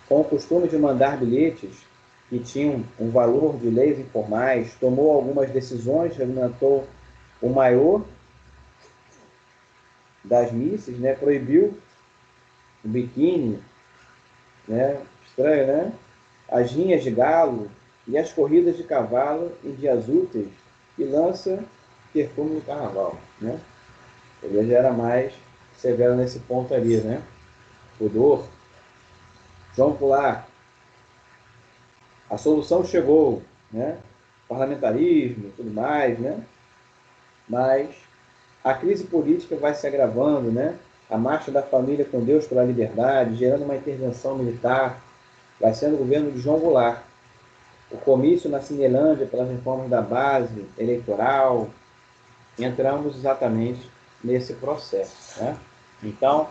Com o costume de mandar bilhetes que tinham um valor de leis informais, tomou algumas decisões, regulamentou o maior das missas, né? Proibiu o biquíni, né? Estranho, né? as rinhas de galo e as corridas de cavalo em dias úteis e lança perfume no carnaval, né? Ele já era mais severo nesse ponto ali, né? Pudor. João Goulart, a solução chegou, né? Parlamentarismo, tudo mais, né? Mas a crise política vai se agravando, né? A marcha da família com Deus pela liberdade, gerando uma intervenção militar, vai sendo o governo de João Goulart. O comício na Cinelândia pelas reformas da base eleitoral, entramos exatamente nesse processo, né? Então,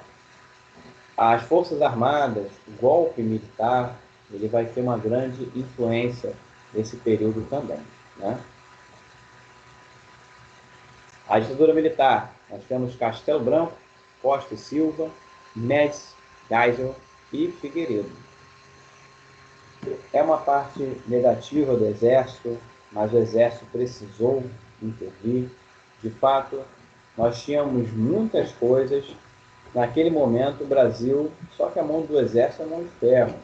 as Forças Armadas, o golpe militar, ele vai ter uma grande influência nesse período também, né? A ditadura militar, nós temos Castelo Branco, Costa e Silva, Médici, Geisel e Figueiredo. É uma parte negativa do Exército, mas o Exército precisou intervir. De fato, nós tínhamos muitas coisas. Naquele momento, o Brasil, só que a mão do Exército é a mão de ferro.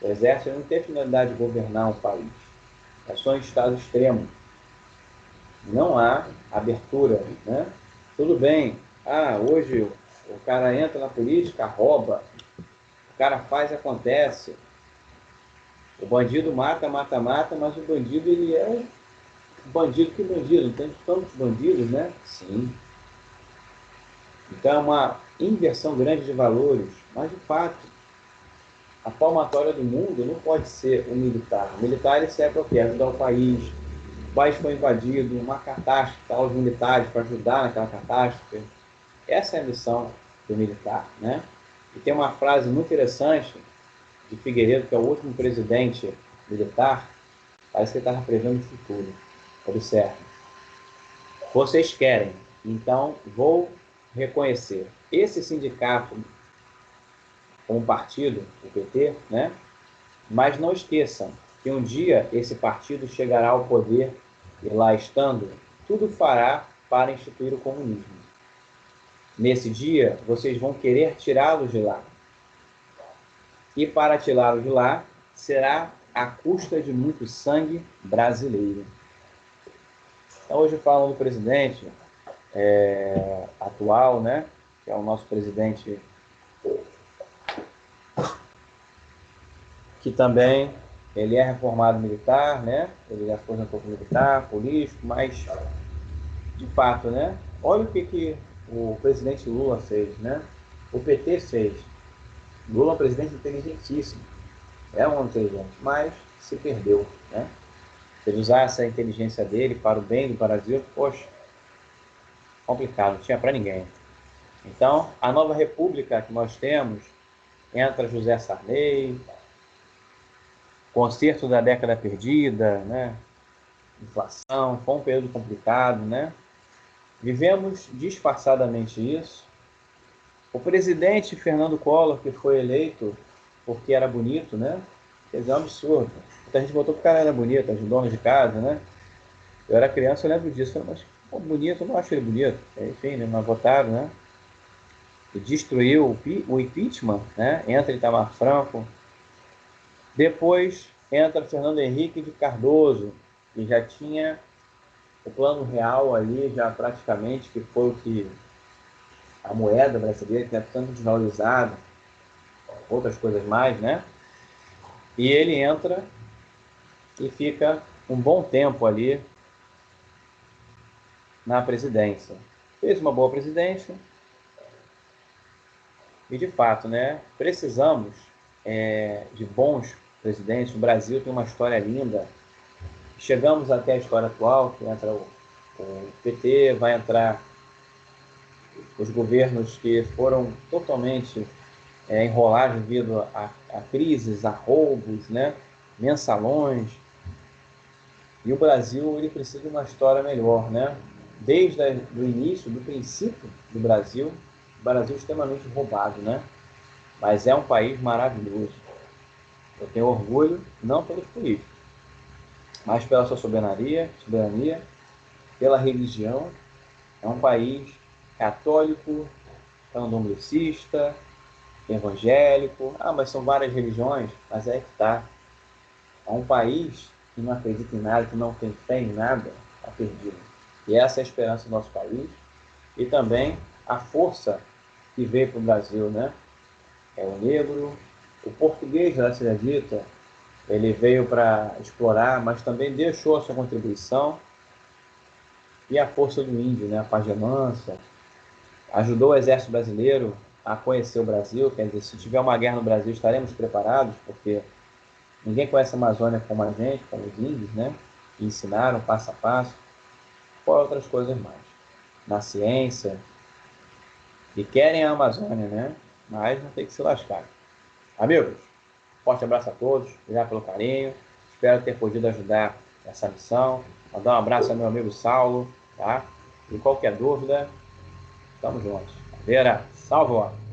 O Exército não tem finalidade de governar um país. É só em estado extremo. Não há abertura, né? Tudo bem. Hoje o cara entra na política, rouba. O cara faz, acontece. O bandido mata, mata, mata, mas o bandido, ele é bandido que bandido. Tem tantos bandidos, né? Sim. Então é uma inversão grande de valores. Mas, de fato, a palmatória do mundo não pode ser o militar. O militar, ele serve para o quê? Ajudar o país. O país foi invadido, uma catástrofe, tá? Os militares para ajudar naquela catástrofe. Essa é a missão do militar, né? E tem uma frase muito interessante de Figueiredo, que é o último presidente militar, parece que ele estava prevendo o futuro. Observe. Vocês querem, então vou reconhecer esse sindicato como partido, o PT, né? Mas não esqueçam que um dia esse partido chegará ao poder e lá estando, tudo fará para instituir o comunismo. Nesse dia, vocês vão querer tirá-los de lá. E para tirá-los de lá, será à custa de muito sangue brasileiro. Então, hoje falam do presidente atual, né? Que é o nosso presidente, que também ele é reformado militar, né? Ele já foi um pouco militar, político, mas de fato, né? Olha o que o presidente Lula fez, né? O PT fez. Lula é um presidente inteligentíssimo, é um inteligente, mas se perdeu, né? Se ele usar essa inteligência dele para o bem do Brasil, poxa, complicado, não tinha para ninguém. Então, a nova república que nós temos, entra José Sarney, concerto da década perdida, né? Inflação, foi um período complicado, né? Vivemos disfarçadamente isso. O presidente Fernando Collor, que foi eleito porque era bonito, né? Quer dizer, é um absurdo. Muita gente botou que o cara era bonito, as donas de casa, né? Eu era criança, eu lembro disso. Mas, pô, bonito, eu não acho ele bonito. Enfim, né? Mas votaram, né? E destruiu o impeachment, né? Entra Itamar Franco. Depois entra Fernando Henrique de Cardoso, que já tinha o plano real ali, já praticamente, que foi o que a moeda brasileira, que é tanto desvalorizada, outras coisas mais, né? E ele entra e fica um bom tempo ali na presidência. Fez uma boa presidência e, de fato, né, precisamos de bons presidentes. O Brasil tem uma história linda. Chegamos até a história atual, que entra o PT, vai entrar os governos que foram totalmente enrolados devido a crises, a roubos, né, mensalões. E o Brasil, ele precisa de uma história melhor, né? Desde o início, do princípio do Brasil, o Brasil é extremamente roubado, né? Mas é um país maravilhoso. Eu tenho orgulho, não pelos políticos, mas pela sua soberania, pela religião. É um país católico, candomblessista, evangélico. Mas são várias religiões, mas é que tá. Um país que não acredita em nada, que não tem fé em nada, está perdido. E essa é a esperança do nosso país e também a força que veio para o Brasil, né? É o negro, o português, já seja dita, ele veio para explorar, mas também deixou a sua contribuição, e a força do índio, né? A Pagemança, ajudou o exército brasileiro a conhecer o Brasil, quer dizer, se tiver uma guerra no Brasil estaremos preparados, porque ninguém conhece a Amazônia como a gente, como os índios, né? Que ensinaram passo a passo, fora outras coisas mais. Na ciência, e querem a Amazônia, né? Mas não tem que se lascar. Amigos, forte abraço a todos, obrigado pelo carinho, espero ter podido ajudar nessa missão. Mandar um abraço ao meu amigo Saulo, tá? E qualquer dúvida, tamo juntos. Caveira, salve!